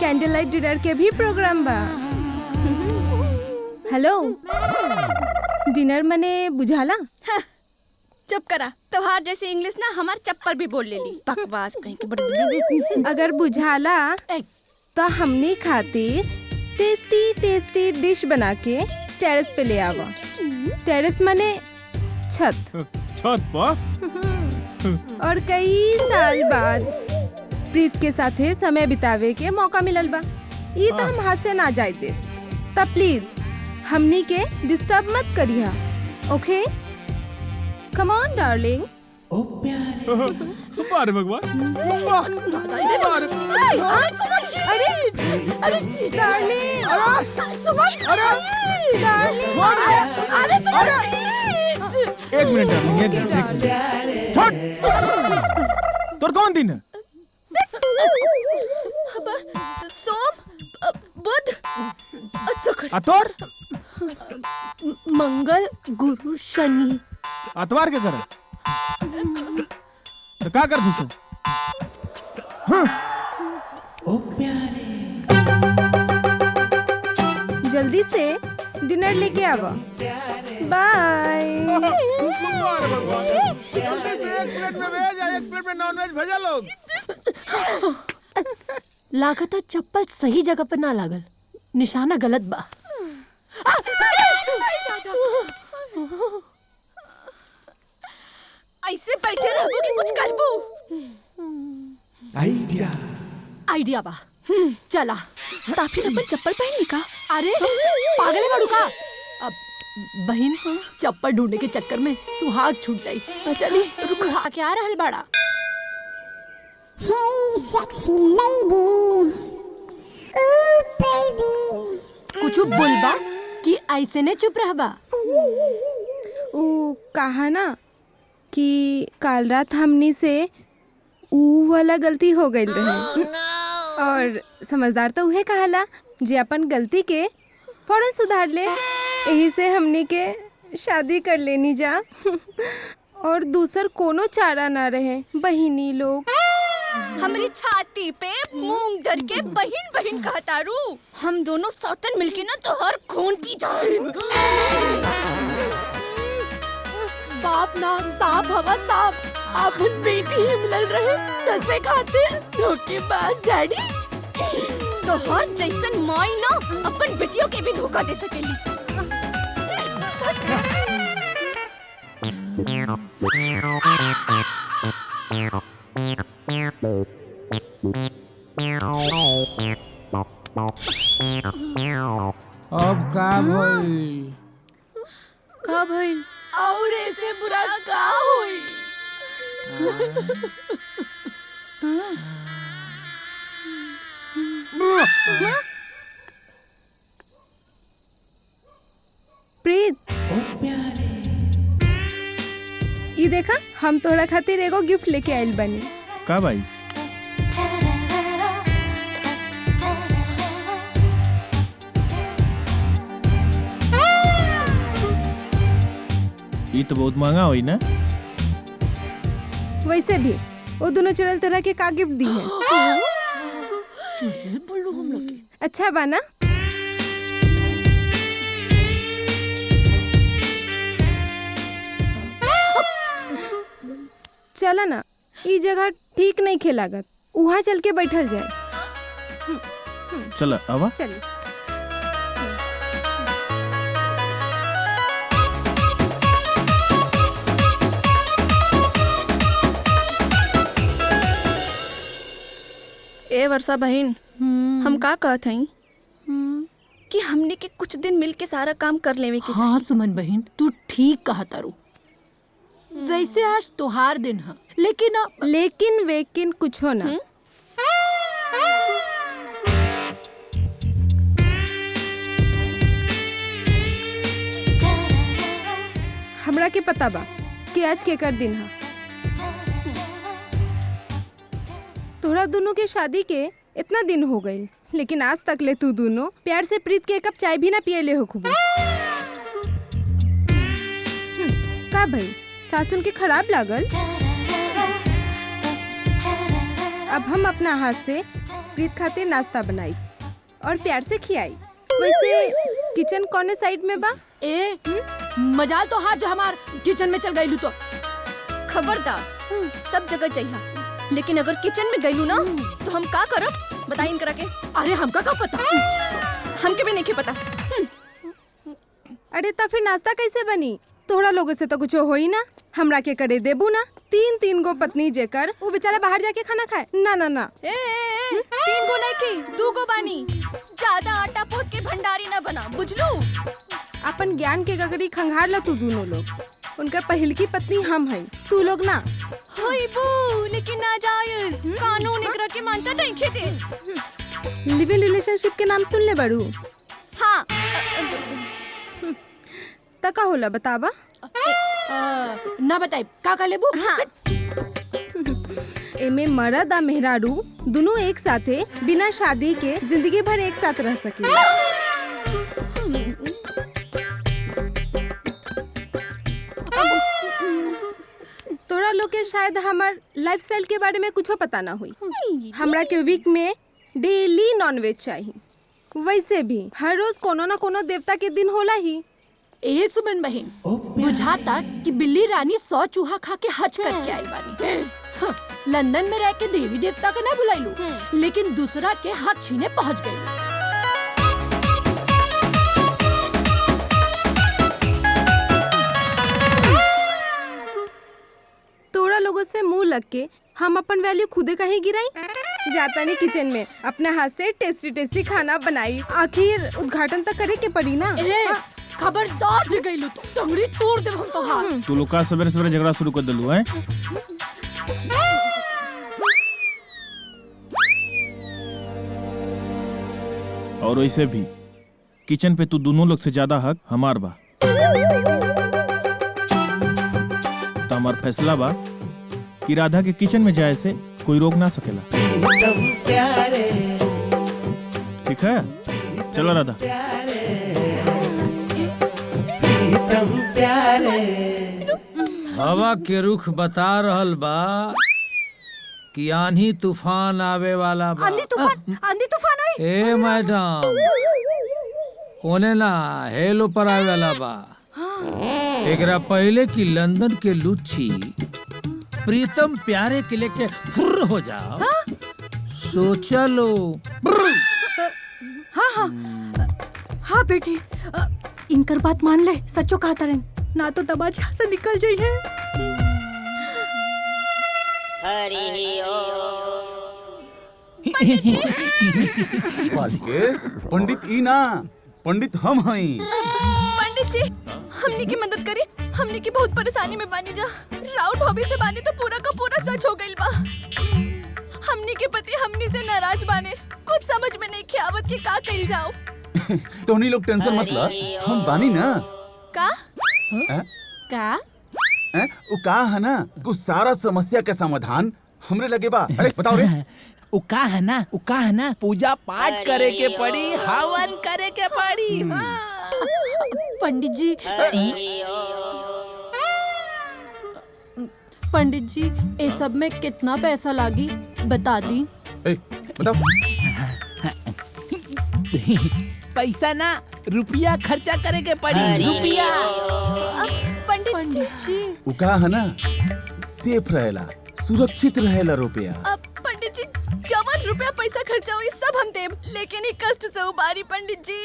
कैंडल लाइट डिनर के भी प्रोग्राम बा। हेलो, डिनर मने बुझाला? हाँ, चुप करा। त्योहार जैसे इंग्लिश ना हमार चप्पल भी बोल लेली। बकवास कहीं के बड़ी। अगर बुझाला तो हमनी खातिर टेस्टी टेस्टी डिश बना के टेरेस पे ले आवा। टेरेस मने छत। छत पर? और कई साल बाद प्रीत के साथे समय बितावे के मौका मिलल बा। ये तो हम हाथ से ना जाए दे। तब प्लीज हमनी के डिस्टर्ब मत करिया, ओके? कम ऑन डार्लिंग। ओ प्यारे बारे भगवान। अरे डार्लिंग, एक मिनट डार्लिंग, एक मिनट। छोड़। तोर कौन दिन है? सोम, बुध, शुक्र। अतोर? मंगल, गुरु, शनि। अतवार के करे? तो क्या कर दूसो? ओ प्यारे जल्दी से डिनर लेके आवा। बाय। जल्दी से एक प्लेट में वेज और एक प्लेट में नॉन वेज भेजा लोग। लागत चप्पल सही जगह पर ना लागल, निशाना गलत बा। ऐसे बैठे रहबो कि कुछ करबो? आइडिया बा। चला। ता फिर अपन चप्पल पहन निका। अरे पागल है बड़ू का? अब बहन चप्पल ढूंढने के चक्कर में सुहाग छूट जाई। चली रुक। क्या रहल बड़ा? कुछ बोलबा कि ऐसे ने चुप रहबा? ऊ कहा ना कि काल रात हमनी से ऊ वाला गलती हो गई रहे। और समझदार तो उहे कहाला जे अपन गलती के फौरन सुधार ले। यही से हमनी के शादी कर लेनी जा। और दूसर कोनो चारा ना रहे। बहिनी लोग हमारी छाती पे मूंग धर के बहिन बहिन कहतारू। हम दोनों सौतन मिलके ना तो हर खून पी जाए। बाप ना साफ हवा साफ। अपन बेटी ही मिलल रहे नशे खातिर। धोखेबाज डैडी। तो हर जैसन माई ना अपन बेटियों के भी धोखा दे सकेली। अब का भइल? का भइल? और ऐसे बुरा का होई? प्रीत, ये देखा हम तोहरा खातिर एगो गिफ्ट लेके आइल बनी। का भाई? ये तो बहुत महंगा हुई ना? वैसे भी वो दोनों चुड़ैल तोरा के का गिफ्ट दी है? अच्छा बाना? चला ना, ये जगह ठीक नहीं खेलागत। वहाँ चल के बैठल जाए। चल आवा। चल। ए वर्षा बहन, हम का कहत हई कि हमने के कुछ दिन मिल के सारा काम कर लेवे के। हाँ सुमन बहन, तू ठीक कहा तारू। वैसे आज त्योहार दिन है, लेकिन वेकिन कुछ हो ना। हमरा के पता बा कि आज केकर दिन है। तोरा दोनों के शादी के इतना दिन हो गई, लेकिन आज तक ले तू दोनों प्यार से प्रीत के एक कप चाय भी ना पियले हो खूब। का भाई सासुन के खराब लागल? अब हम अपना हाथ से प्रीत खातिर नाश्ता बनाई और प्यार से खियाई। वैसे किचन कौन साइड में बा? मजाल तो हाथ जो हमार किचन में चल गई तो खबरदार सब जगह चाहिए, लेकिन अगर किचन में गईलू ना तो हम का करब बताई इनकरा के। अरे हमका का पता? हमके भी नहीं पता। अरे तब फिर नाश्ता कैसे बनी? तोहरा लोगों से तो कुछ हो ही ना, हमरा के करे देबू ना। 3 गो पत्नी जेकर वो बेचारा बाहर जाके खाना खाए। ना ना ना 3 गो नहीं की 2 गो बानी। ज्यादा आटा पोत के भंडारी ना बना, बुझलू? अपन ज्ञान के गगरी खंगार ला तू दोनों लोग। उनका पहल की पत्नी हम हैं, तू लोग ना। होई बू, लेकिन ना जायज कानून एकरा के मानता नहीं खेते। लिविंग रिलेशनशिप के नाम सुन ले बड़ू? हाँ तका होला बतावा। ना बताई का लेबू? हाँ एमे मर्द आ मेहरारू दोनों एक साथे बिना शादी के जिंदगी भर एक साथ रह सके। तोरा लोग के शायद हमार लाइफस्टाइल के बारे में कुछ पता ना हुई। हमरा के वीक में डेली नॉनवेज चाहिए। वैसे भी हर रोज कोनो ना कोनो देवता के दिन होला ही। ए सुमन बहन, बुझाता कि बिल्ली रानी 100 चूहा खा के हज करके आई बानी। हाँ, लंदन में रह के देवी देवता का ना बुलाईलू, लेकिन दूसरा के हक छीने पहुंच गई। तोरा लोगों से मुंह लग के हम अपन वैल्यू खुदे कहीं गिराई। जाता नहीं किचन में अपने हाथ से टेस्टी टेस्टी खाना बनाई। आखिर उद्घाटन तो करे के पड़ी ना। खबरदार जे गईलू तो टंगड़ी तोड़ देब हम तो हाथ। तू लोग का सवेरे सवेरे झगड़ा शुरू कर दिलू है? और वैसे भी किचन पे तू दोनों लोग से ज्यादा हक हमार बा। तो हमार फैसला बा कि राधा के किचन में जाए से कोई रोक ना सकेला। ठीक है, चलो राधा। हवा के रुख बता रहल बा कि आंधी तूफान आवे वाला बा। आंधी तूफान आई? ए मैडम, ओने ना हेलो पर आवे वाला बा। एकरा पहले कि लंदन के लुच्ची प्रीतम प्यारे के लेके फुर्र हो जाओ, सोचा लो। हाँ बेटी, इनकर बात मान ले। सच्चो कहा तरन ना तो दबाज यहाँ से निकल जाइए। बालिके, पंडित ई ना, पंडित हम हई। पंडित जी हमनी की मदद करी, हमनी की बहुत परेशानी में बानी जा। राउत भाभी से बानी तो पूरा का पूरा सच हो गइल बा। हमनी के पति हमनी से नाराज बाने, कुछ समझ में नहीं खियावत कि का कइल जाओ। तोहनी लोग टेंशन मत ला, हम बानी ना। का? का? वो का है ना, कुछ सारा समस्या के समाधान हमरे लगे बा। अरे बताओ रे। उ का है ना पूजा पाठ करे के पड़ी, हवन करे के पड़ी। पंडित जी, पंडित जी ये सब में कितना पैसा लागी बता दी। बताओ। पैसा ना रुपया खर्चा करे के पड़ी। रुपया। पंडित जी वो का है ना, सेफ रहेला, सुरक्षित रहेला रुपया। पंडित जी जवन रुपया पैसा खर्चा हुई सब हम देब, लेकिन ही कष्ट से उबारी। पंडित जी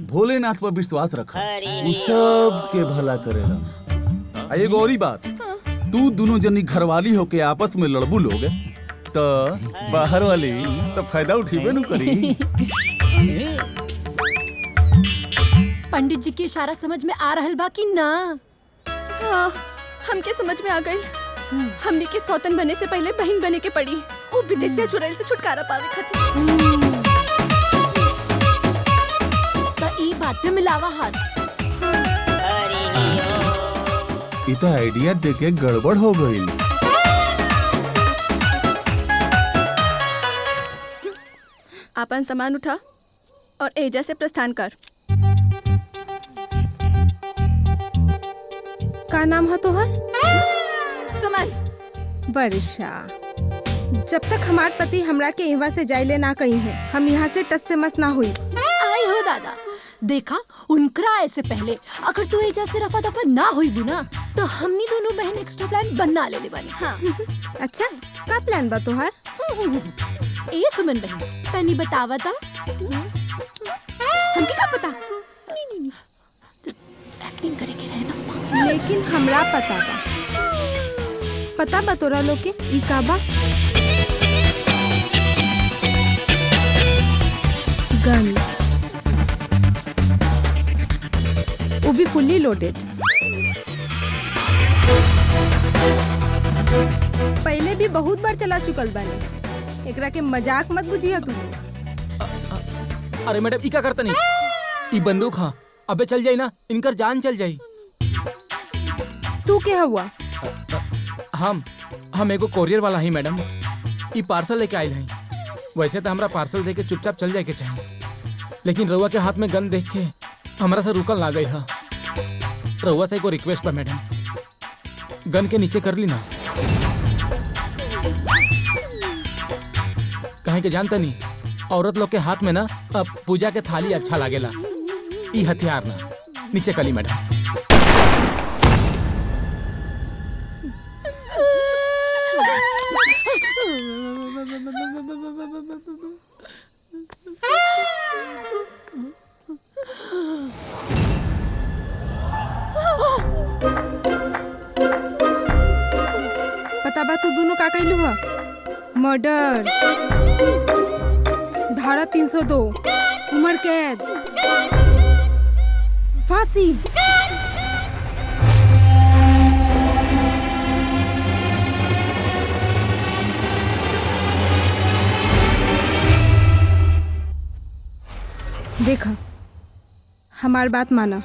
भोलेनाथ पर विश्वास रखा, वो सब के भला करेला। एगो और बात, तू दोनों जनी घरवाली होके आपस में लड़बू लोग तो बाहर वाली तो फायदा उठीबे न करी। पंडित जी की इशारा समझ में आ रहल बा कि ना? हाँ, हमके समझ में आ गई। हमने के सौतन बने से पहले बहन बने के पड़ी, वो विदेशिया चुड़ैल से छुटकारा पावे खातिर। तो ई बात पे मिलावा हाथ। ये तो आइडिया देके गड़बड़ हो गई। अपन सामान उठा और एजा से प्रस्थान कर। का नाम है तोहर? सुमन। वर्षा। जब तक हमार पति हमरा के यहाँ से जाइले ना कहीं है, हम यहाँ से टस से मस ना हुई। आई हो दादा, देखा उनकरा ऐसे पहले अगर तू एजा से रफा दफा ना हुई बुना तो हमनी दोनों बहन एक्स्ट्रा प्लान बना ले बानी। हाँ। अच्छा, का प्लान बा तोहार? ए सुमन बहन, तनी बतावा ता। हमके का पता? एक्टिंग करे के रहना। लेकिन हमरा पता बा तोरा लोग के ई का बा? गन, वो भी फुल्ली लोडेड। पहले भी बहुत बार चला चुकल बानी, एकरा के मजाक मत बुझिया तू। अरे मैडम ई का करता नहीं, ई बंदूक हाँ, अबे चल जाई ना, इनकर जान चल जाई। तू क्या हुआ? हम एगो कोरियर वाला ही मैडम, ई पार्सल लेके आयल हैं। वैसे तो हमरा पार्सल देके चुपचाप चल जाए के चाहिए, लेकिन रउआ के हाथ में गन देख के हमरा से रुकल ना गई है। रउआ से एगो रिक्वेस्ट बा मैडम, गन के नीचे कर ली ना। कहीं के जानता नहीं, औरत लोग के हाथ में ना अब पूजा के थाली अच्छा लागेला, ई हथियार ना। नीचे कली मैडम। पता बा तू दोनों का कइलू ह? मर्डर, धारा 302, उम्र कैद, फांसी। देखा, हमार बात माना,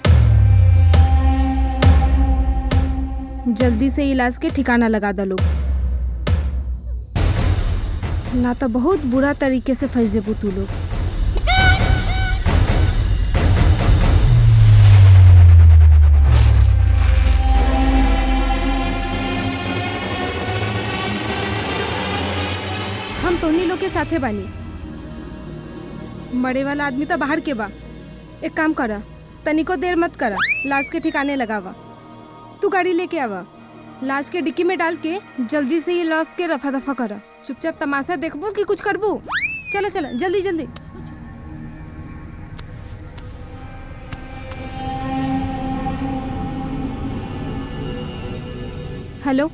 जल्दी से इलाज के ठिकाना लगा दलो, ना तो बहुत बुरा तरीके से फंस जेबू तू लोग। हम तोहनी लोग के साथे बानी। मरे वाला आदमी तो बाहर के बा। एक काम करा, तनिको देर मत करा, लाश के ठिकाने लगावा। तू गाड़ी लेके आवा, लाश के डिक्की में डाल के जल्दी से ये लाश के रफा दफा करा। चुपचाप तमाशा देखबो कि कुछ करबो? चलो चलो जल्दी जल्दी। हेलो,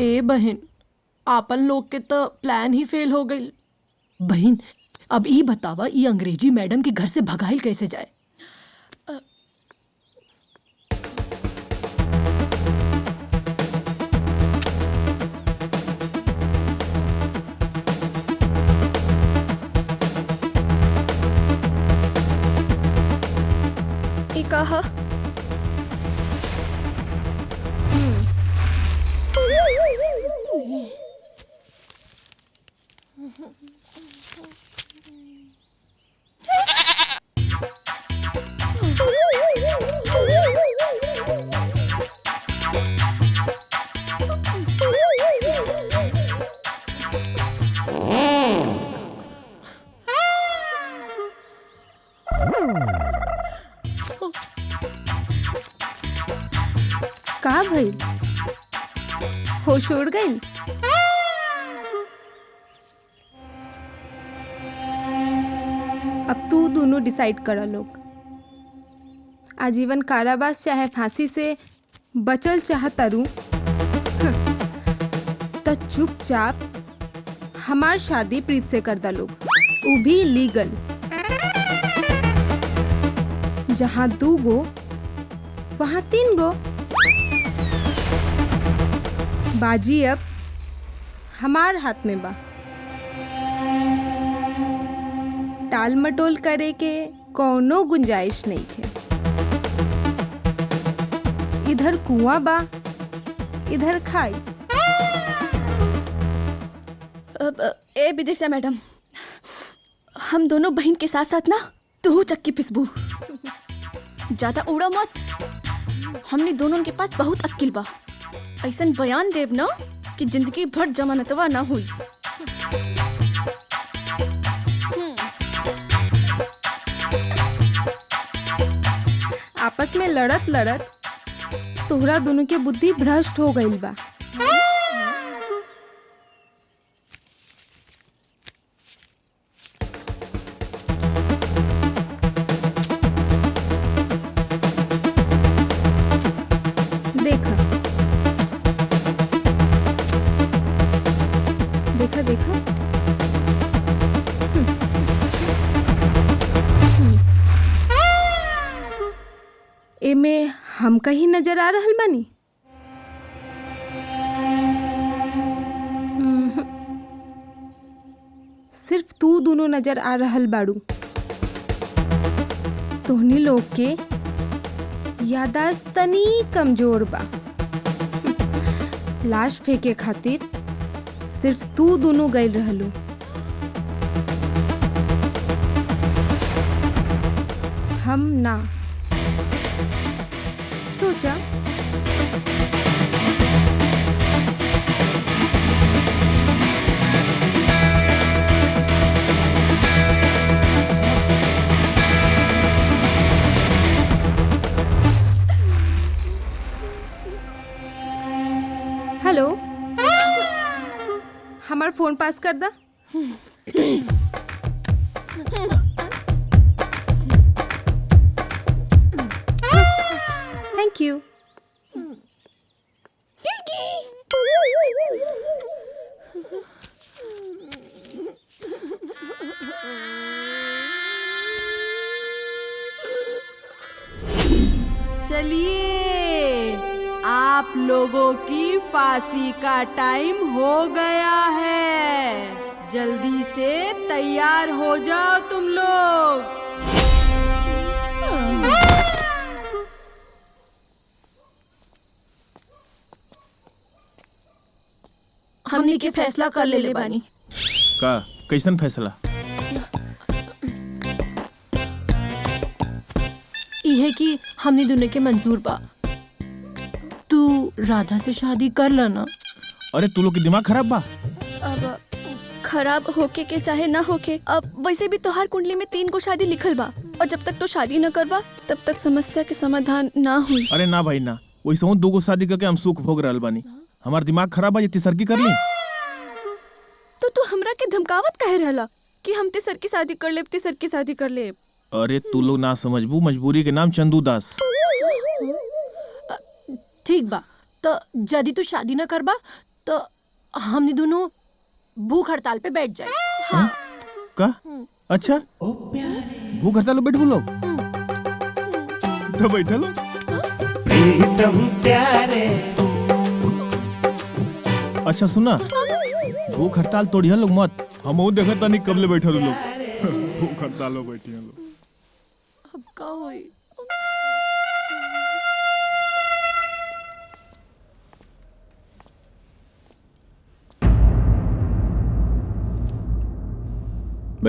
ए बहन, आपन लोग के तो प्लान ही फेल हो गई। बहन, अब ई बतावा, ई अंग्रेजी मैडम के घर से भगाइल कैसे जाए? का भइल? होश उड़ गई? अब तू दोनों डिसाइड करा लोग, आजीवन कारावास चाहे फांसी से बचल चाहता रू तो चुपचाप हमार शादी प्रीत से कर दा लोग, वो भी लीगल। जहाँ 2 गो वहाँ 3 गो। बाजी अब हमार हाथ में बा। टाल मटोल करे के कौनो गुंजाइश नहीं है। इधर कुआं बा, इधर खाई। ए विदिशा मैडम, हम दोनों बहन के साथ साथ ना तू चक्की पिसबू। ज्यादा उड़ा मत, हमने दोनों के पास बहुत अक्ल बा। ऐसन बयान देव ना कि जिंदगी भर जमानतवा ना हुई। आपस में लड़त लड़त तोहरा दोनों के बुद्धि भ्रष्ट हो गई बा। देखा देखा देखा। एमे हम कहीं नजर आ रहल बानी? सिर्फ तू दोनों नजर आ रहल बाड़ू। तोहनी लोग के यादाश्त तनी कमजोर बा। लाश फेंके खातिर सिर्फ तू दोनों गए रहलू। हम ना। सोचा हेलो, हमार फोन पास कर दा। Thank you. चलिए, आप लोगों की फांसी का टाइम हो गया है। जल्दी से तैयार हो जाओ तुम लोग। हमने के फैसला कर ले बानी। का कैसन फैसला? यह कि हमने दोनों के मंजूर बा। तू राधा से शादी कर लेना। अरे तू लोग के दिमाग खराब बा। अब खराब होके के चाहे ना होके, अब वैसे भी तोहार कुंडली में 3 गो शादी लिखल बा, और जब तक तो शादी न करबा तब तक समस्या के समाधान ना हुई। अरे ना भाई ना, वैसे हूँ 2 गो शादी करके हम सुख भोग रहल बानी। हमार दिमाग खराब बा, ये तीसरकी कर ली। तो तू हमरा के धमकावत काहे रहला कि हम तीसर की शादी कर लेब, तीसर की शादी कर लेब? अरे तू लोग ना समझबू, मजबूरी के नाम चंदू दास। ठीक बा, तो यदि तू शादी न करबा तो हमने दोनों भूख हड़ताल पे बैठ जाए। हाँ? का? अच्छा, भूख हड़ताल पे बैठ लोग। तो बैठा लो। प्रीतम प्यारे। अच्छा सुना, भूख हड़ताल तोड़िया लोग मत। हम देखा नहीं कब ले बैठा लोग। भूख हड़ताल हो बैठी हैं लोग। अब का होई?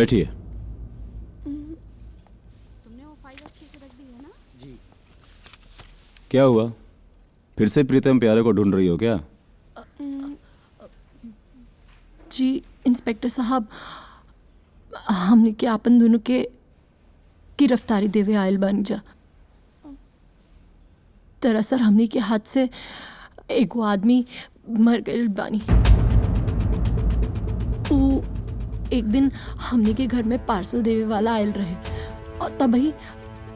बैठिए। क्या हुआ, फिर से प्रीतम प्यारे को ढूंढ रही हो क्या? जी इंस्पेक्टर साहब, हमने के आपन दोनों के गिरफ्तारी देवे आयल बन जा। दरअसल हमने के हाथ से एगो आदमी मर गए बानी। वो एक दिन हमने के घर में पार्सल देवे वाला आयल रहे और तभी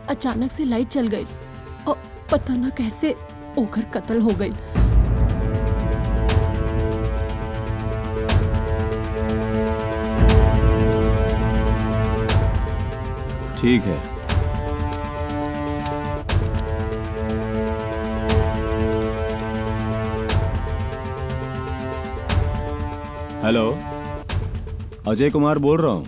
अचानक से लाइट चल गई और पता ना कैसे ओकर कत्ल हो गई। ठीक है, हेलो, अजय कुमार बोल रहा हूँ।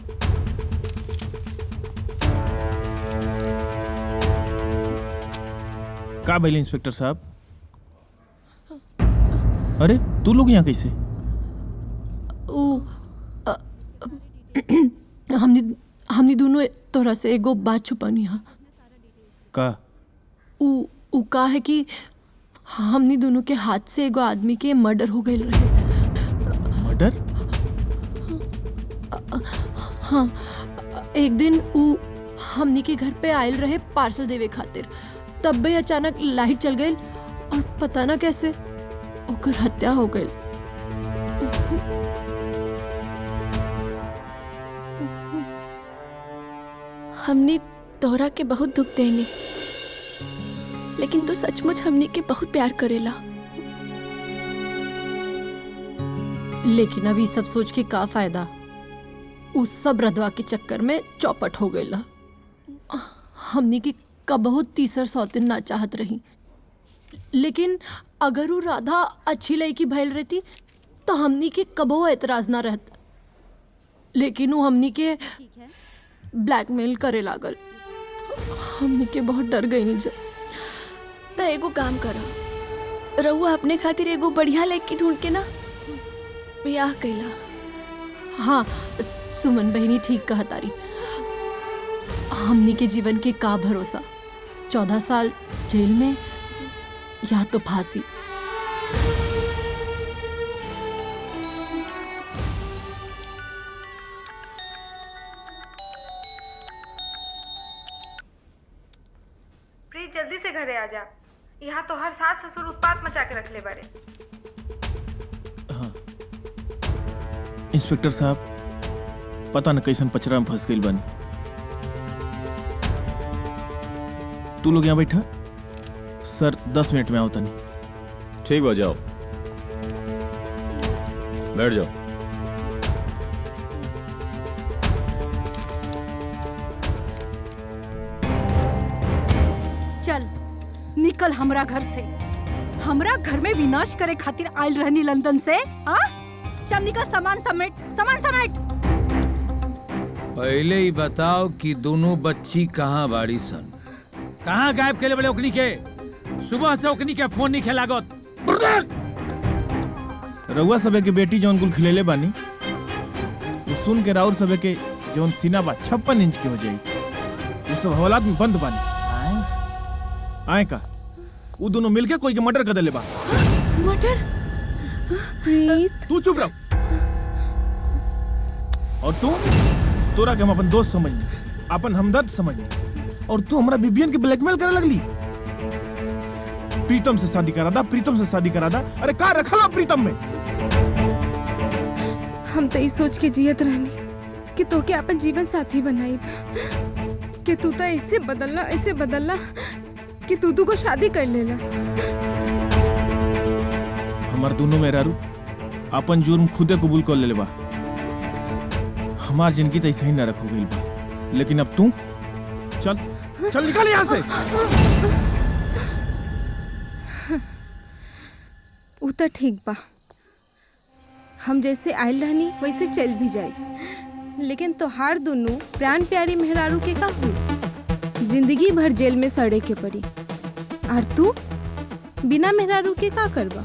का भइल इंस्पेक्टर साहब? अरे तू लोग यहाँ कैसे? हमने दोनों तोरा से एगो बात छुपानी है। का? उ का है कि हमने दोनों के हाथ से एगो आदमी के मर्डर हो गए रहे। मर्डर? हाँ, एक दिन उ हमनी के घर पे आयल रहे पार्सल देवे खातिर, तब भी अचानक लाइट चल गई और पता ना कैसे ओकर हत्या हो गई। हमने तोहरा के बहुत दुख देनी, लेकिन तू सचमुच हमने के बहुत प्यार करेला। लेकिन अभी सब सोच के का फायदा, उस सब रधवा के चक्कर में चौपट हो गई। हमने की कबहू तीसर सौतिन ना चाहत रही, लेकिन अगर वो राधा अच्छी लड़की भइल रहती तो हमनी के कबहू एतराज ना रहता। लेकिन वो हमनी के ब्लैकमेल करे लागल। हमनी के बहुत डर गई नहीं। तो एगो काम करा, रहुआ अपने खातिर एगो बढ़िया लड़की ढूंढ के ना ब्याह कैला। हाँ, सुमन बहनी ठीक कहा तारी। हमनी के जीवन के का भरोसा, 14 साल जेल में या तो फांसी। प्रीत जल्दी से घरे आ जा, यहाँ तो हर सास ससुर उत्पात मचा के रख ले बारे। हाँ इंस्पेक्टर साहब, पता न कैसन पचरा में फंस गई बनी। तू लोग यहाँ बैठा, सर 10 मिनट में आओ तनी। ठीक बा, जाओ बैठ जाओ। चल निकल हमरा घर से। हमरा घर में विनाश करे खातिर आयल रहनी लंदन से। हाँ चल निकल, सामान समेट, सामान समेट। पहले ही बताओ कि दोनों बच्ची कहाँ बाड़ी सन? कहाँ गायब केले बड़े ओकनी के? सुबह से ओकनी के फोन नहीं खेलागत। रउआ सबे के बेटी जौन कुल खिलेले बानी, वो सुन के राउर सबे के जौन सीना बा 56 इंच की हो जाई। वो सब हवालात में बंद बानी। आए का वो दोनों मिलके कोई के मर्डर कर देले बा। मर्डर? प्रीत, तू चुप रहो। और तू, तोरा के हम अपन दोस्त समझनी, अपन हमदर्द समझनी, और तू हमारा बिबियन के ब्लैकमेल करे लगली। प्रीतम से शादी करा दा, प्रीतम से शादी करा दा। अरे का रखला प्रीतम में? हम तो ये सोच के जियत रहनी कि तो के अपन जीवन साथी बनाई, कि तू तो ऐसे बदलना कि तू को शादी कर लेला। हमार दोनों मेहरारू अपन जुर्म खुदे कबूल कर ले बा। हमार जिंदगी तो ऐसा ही न रखो गई बा। लेकिन अब तू चल चल निकल यहाँ से। उ तो ठीक बा, हम जैसे आयल रहनी वैसे चल भी जाए, लेकिन तोहार दोनों प्राण प्यारी मेहरारू के का हुई? जिंदगी भर जेल में सड़े के पड़ी। और तू बिना मेहरारू के का करबा?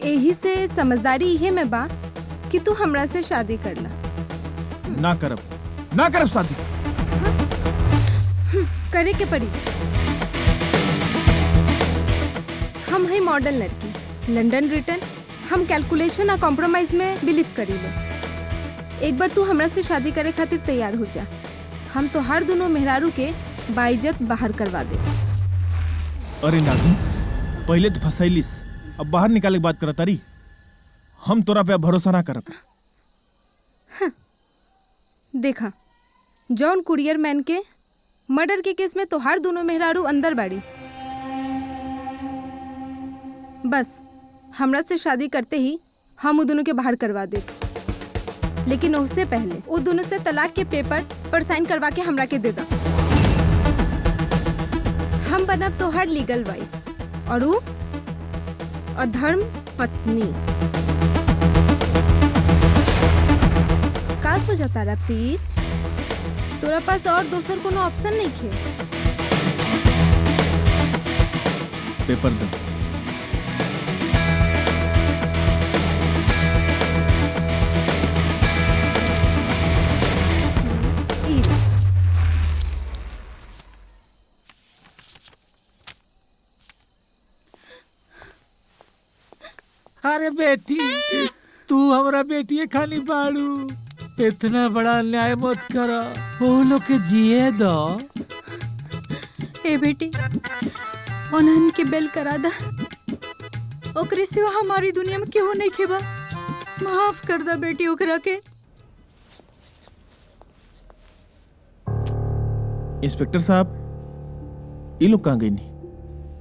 यही से समझदारी इहे में बा कि तू हमरा से शादी करला। ना करब, ना करब शादी। करे के पड़ी। हम है मॉडर्न लड़की, लंदन रिटर्न। हम कैलकुलेशन और कॉम्प्रोमाइज में बिलीव करी ले। एक बार तू हमरा से शादी करे खातिर तैयार हो जा। हम तो हर दोनों मेहरारू के बाइज्जत बाहर करवा दे। अरे नागिन, पहले तो फसैलिस, अब बाहर निकाले के बात करत तारी। हम तोरा पे अब भरोसा ना करब। देखा, जॉन कुरियर मैन के मर्डर के केस में तो हर दोनों मेहरारू अंदर बाड़ी। बस हमरा से शादी करते ही हम वो दोनों के बाहर करवा दे। लेकिन उससे पहले वो दोनों से तलाक के पेपर पर साइन करवा के हमरा के दे दा। हम बनब तो हर लीगल वाइफ और वो अधर्म पत्नी। का सोचा तारा प्रीत? तोरा पास और दूसर कोनो ऑप्शन नहीं खे? पेपर दो। अरे बेटी, तू हमारा बेटी खाली बाड़ू। इतना बड़ा अन्याय मत करो, वो लोग के जिए दो। ए बेटी, उन्हन के बेल करा दा। ओकरे सिवा हमारी दुनिया में क्यों नहीं खेबा। माफ कर दा बेटी ओकरा के। इंस्पेक्टर साहब, ये लोग कहाँ गए? नहीं,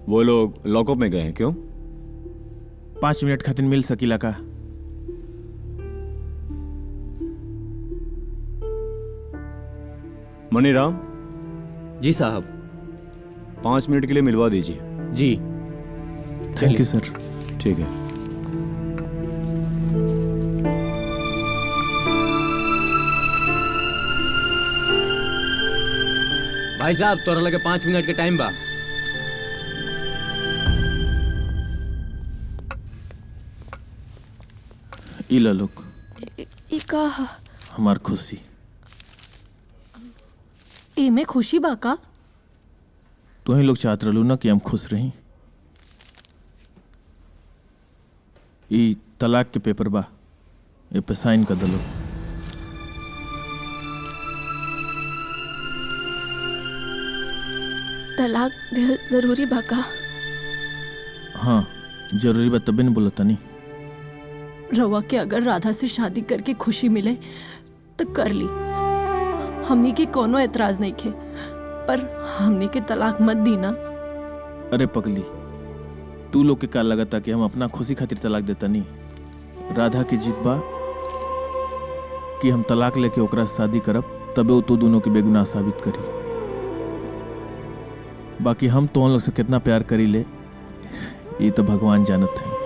वो लोग लॉकअप में गए हैं। क्यों? 5 मिनट खातिर मिल सकीला का? मनीराम जी साहब, 5 मिनट के लिए मिलवा दीजिए। जी थैंक यू सर। ठीक है। भाई साहब, तोरा लगे 5 मिनट के टाइम बा। इला लोग इका हमार खुशी। एमे खुशी बा का? तू ही लोग चाहत रहलू ना कि हम खुश रही। ई तलाक के पेपर बा, ये पे साइन कर दलो। तलाक देहल जरूरी बा का? हाँ, जरूरी बा, तबे न बोलता नहीं। रवा के अगर राधा से शादी करके खुशी मिले तो कर ली। हमनी के कोनो एतराज नहीं खे, पर हमनी के तलाक मत दी ना। अरे पगली, तू लोग के का लगता कि हम अपना खुशी खातिर तलाक देता नहीं? राधा की जीत बा कि हम तलाक लेके ओकरा से शादी करब, तबे वो तो दोनों के बेगुनाह साबित करी। बाकी हम तो उन लोग से कितना प्यार करी ले, ये तो भगवान जानत है।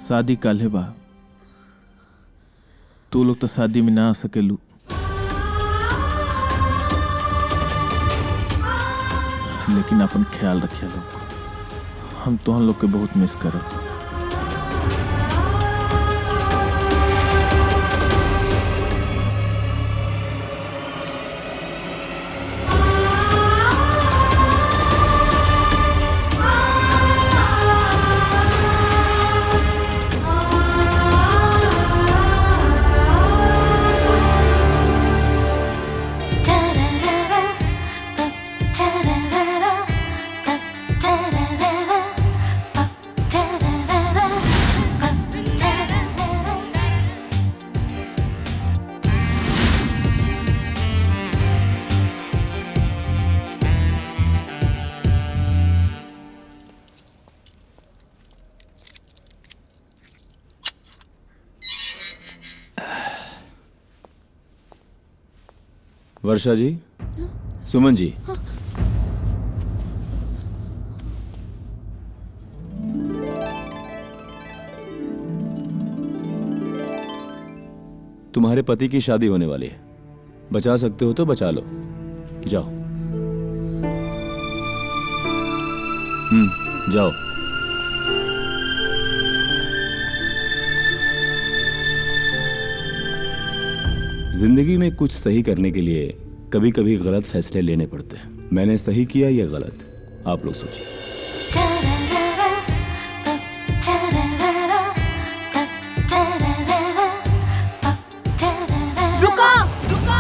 शादी काल्हे बा, तू लोग तो शादी में ना आ सकेलू। लेकिन अपन ख्याल रखिए लोग, हम तो हम लोग के बहुत मिस करब। Da da वर्षा जी, सुमन जी, तुम्हारे पति की शादी होने वाली है, बचा सकते हो तो बचा लो, जाओ। जाओ। जिंदगी में कुछ सही करने के लिए कभी कभी गलत फैसले लेने पड़ते हैं। मैंने सही किया या गलत, आप लोग सोचिए। रुका रुका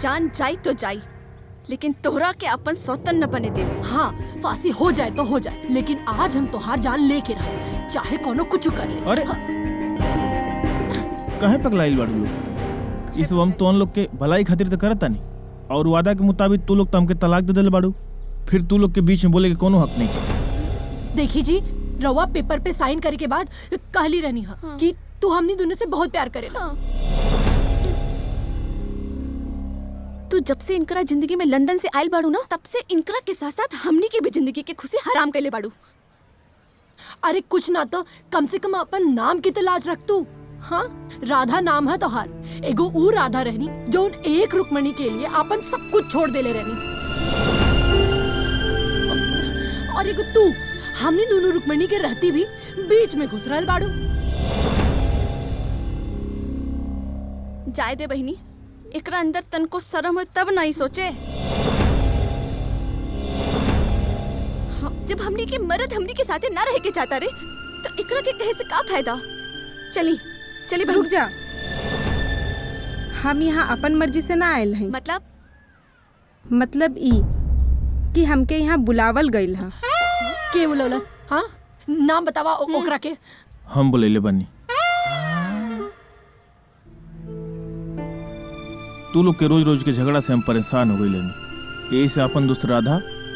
जान जाई तो जाई, लेकिन तोहरा के अपन स्वतंत्र न बने दे। हाँ, फांसी हो जाए तो हो जाए, लेकिन आज हम तोहार जान लेके रहे, चाहे कोनो कुछ कर ले। अरे कहे पगलाइल बाड़ू लोग? इस हम तो लोग के भलाई खातिर तो करता नहीं, और वादा के मुताबिक तू लोग तो हमके तलाक दे दिल बाड़ू, फिर तू लोग के बीच में बोले के कोनो हक नहीं। देखी जी, रवा पेपर पे साइन करे के बाद कहली रहनी हा कि तू हमनी दोनों से बहुत प्यार करेला। तू जब से इनकरा जिंदगी में लंदन से आयल बाड़ू ना, तब से इनकरा के साथ साथ हमनी की भी जिंदगी की खुशी हराम कैले बाड़ू। अरे कुछ ना तो कम से कम अपन नाम की तो लाज रख तू। हाँ, राधा नाम है तोहार, एगो ऊ राधा रहनी जो उन एक रुक्मणी के लिए अपन सब कुछ छोड़ देले रहनी, और एगो तू हमनी दोनों रुक्मणी के रहती भी बीच में घुस रहल बाड़ू। जाए दे बहिनी, एकरा अंदर तन को शर्म हो तब नहीं सोचे। हाँ, जब हमनी के मर्द हमनी के साथे ना रह के चाहता रे, तो एकरा के कहे से का फायदा। चली चली रुक जा, हम यहाँ अपन मर्जी से ना आयल हैं। मतलब ई कि हमके यहाँ बुलावल गइल हा। के बुलौलस? हाँ, नाम बतावा ओकरा के। हम बोले ले बनी, तू लोग के रोज रोज के झगड़ा से हम परेशान हो गई लेनी, यही से अपन दोस्त राधा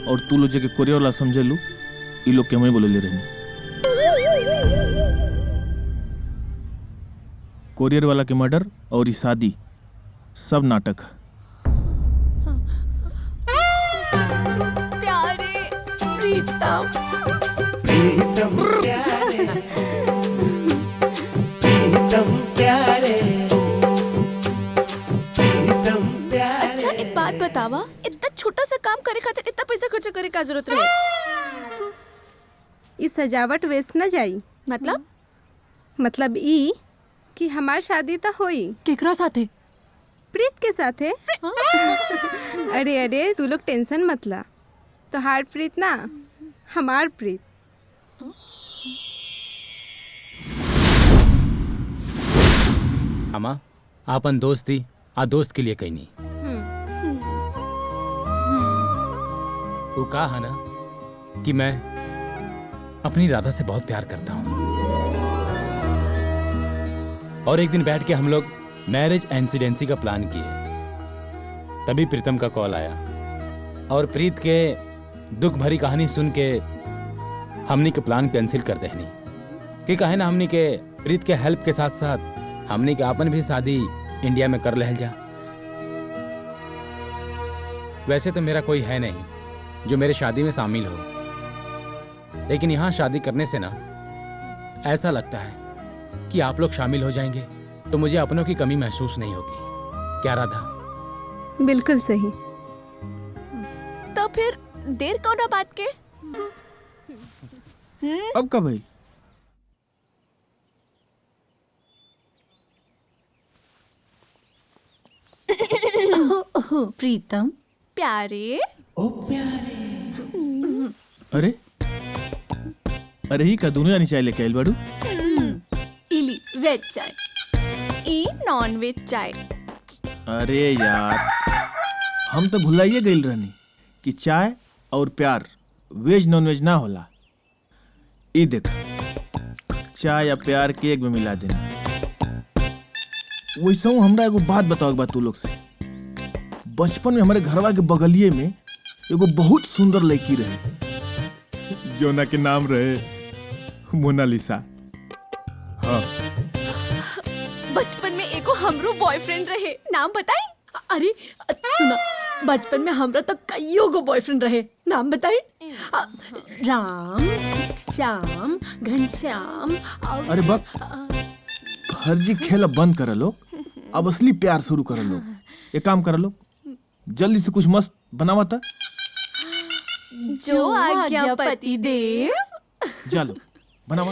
और तू लोग के कोरियर वाला समझे लू, ये लोग के हमें बोले ले रहनी। कोरियर वाला के मर्डर और ये शादी सब नाटक। प्यारे प्रीतम, प्रीतम प्यारे, प्रीतम प्यारे। अच्छा एक बात बतावा, इतना छोटा सा काम करे खातिर इतना पैसा खर्च करे का जरूरत रहे? इस सजावट वेस्ट न जाई। मतलब ई कि हमार शादी तो होई। केकरा साथे? प्रीत के साथे। अरे अरे तू लोग टेंशन मत ला, तो हार प्रीत ना, हमार प्रीत। मामा, आपन दोस्ती आ दोस्त के लिए कहीं नहीं। वो कहा है ना कि मैं अपनी राधा से बहुत प्यार करता हूँ, और एक दिन बैठ के हम लोग मैरिज एंसिडेंसी का प्लान किए। तभी प्रीतम का कॉल आया, और प्रीत के दुख भरी कहानी सुन के हमनी के प्लान कैंसिल कर देनी कि कहे ना हमनी के प्रीत के हेल्प के साथ साथ हमनी के अपन भी शादी इंडिया में कर लहल जा। वैसे तो मेरा कोई है नहीं जो मेरे शादी में शामिल हो, लेकिन यहाँ शादी करने से ना ऐसा लगता है कि आप लोग शामिल हो जाएंगे तो मुझे अपनों की कमी महसूस नहीं होगी। क्या राधा? बिल्कुल सही। तो फिर देर कौन बात के? अब कब भाई? प्रीतम प्यारे। ओ प्यारे। अरे अरे ही का दोनों यानी चाय लेके आइल बाड़ू? इली वेज चाय, ई नॉन वेज चाय। अरे यार, हम तो भुलाइए गइल रहनी कि चाय और प्यार वेज नॉन वेज ना होला, ई देख, चाय या प्यार के एक में मिला देना। वैसे हमरा एगो बात बताओ एक बात तू लोग से। बचपन में हमारे घरवा के बगलिए में एगो बहुत सुंदर लड़की रहे, जोना के नाम रहे मोनालिसा। हाँ, बचपन में एको हमरो बॉयफ्रेंड रहे, नाम बताई? अरे सुना, बचपन में हमरा तो कईयों को बॉयफ्रेंड रहे, नाम बताई? राम, श्याम, घनश्याम। अरे बक, फर्जी खेल बंद कर लो, अब असली प्यार शुरू कर लो। एक काम कर लो, जल्दी से कुछ मस्त बनावा था। जो आज्ञा पति देव। चलो बनावा।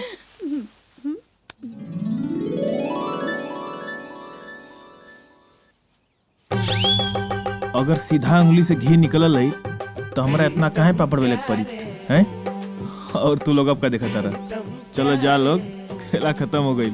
अगर सीधा उंगली से घी निकलल है तो हमरा इतना काहे पापड़ बेले के पड़ी हैं? और तू लोग अब का देखा तारा। चलो जा लोग, खेला खत्म हो गई।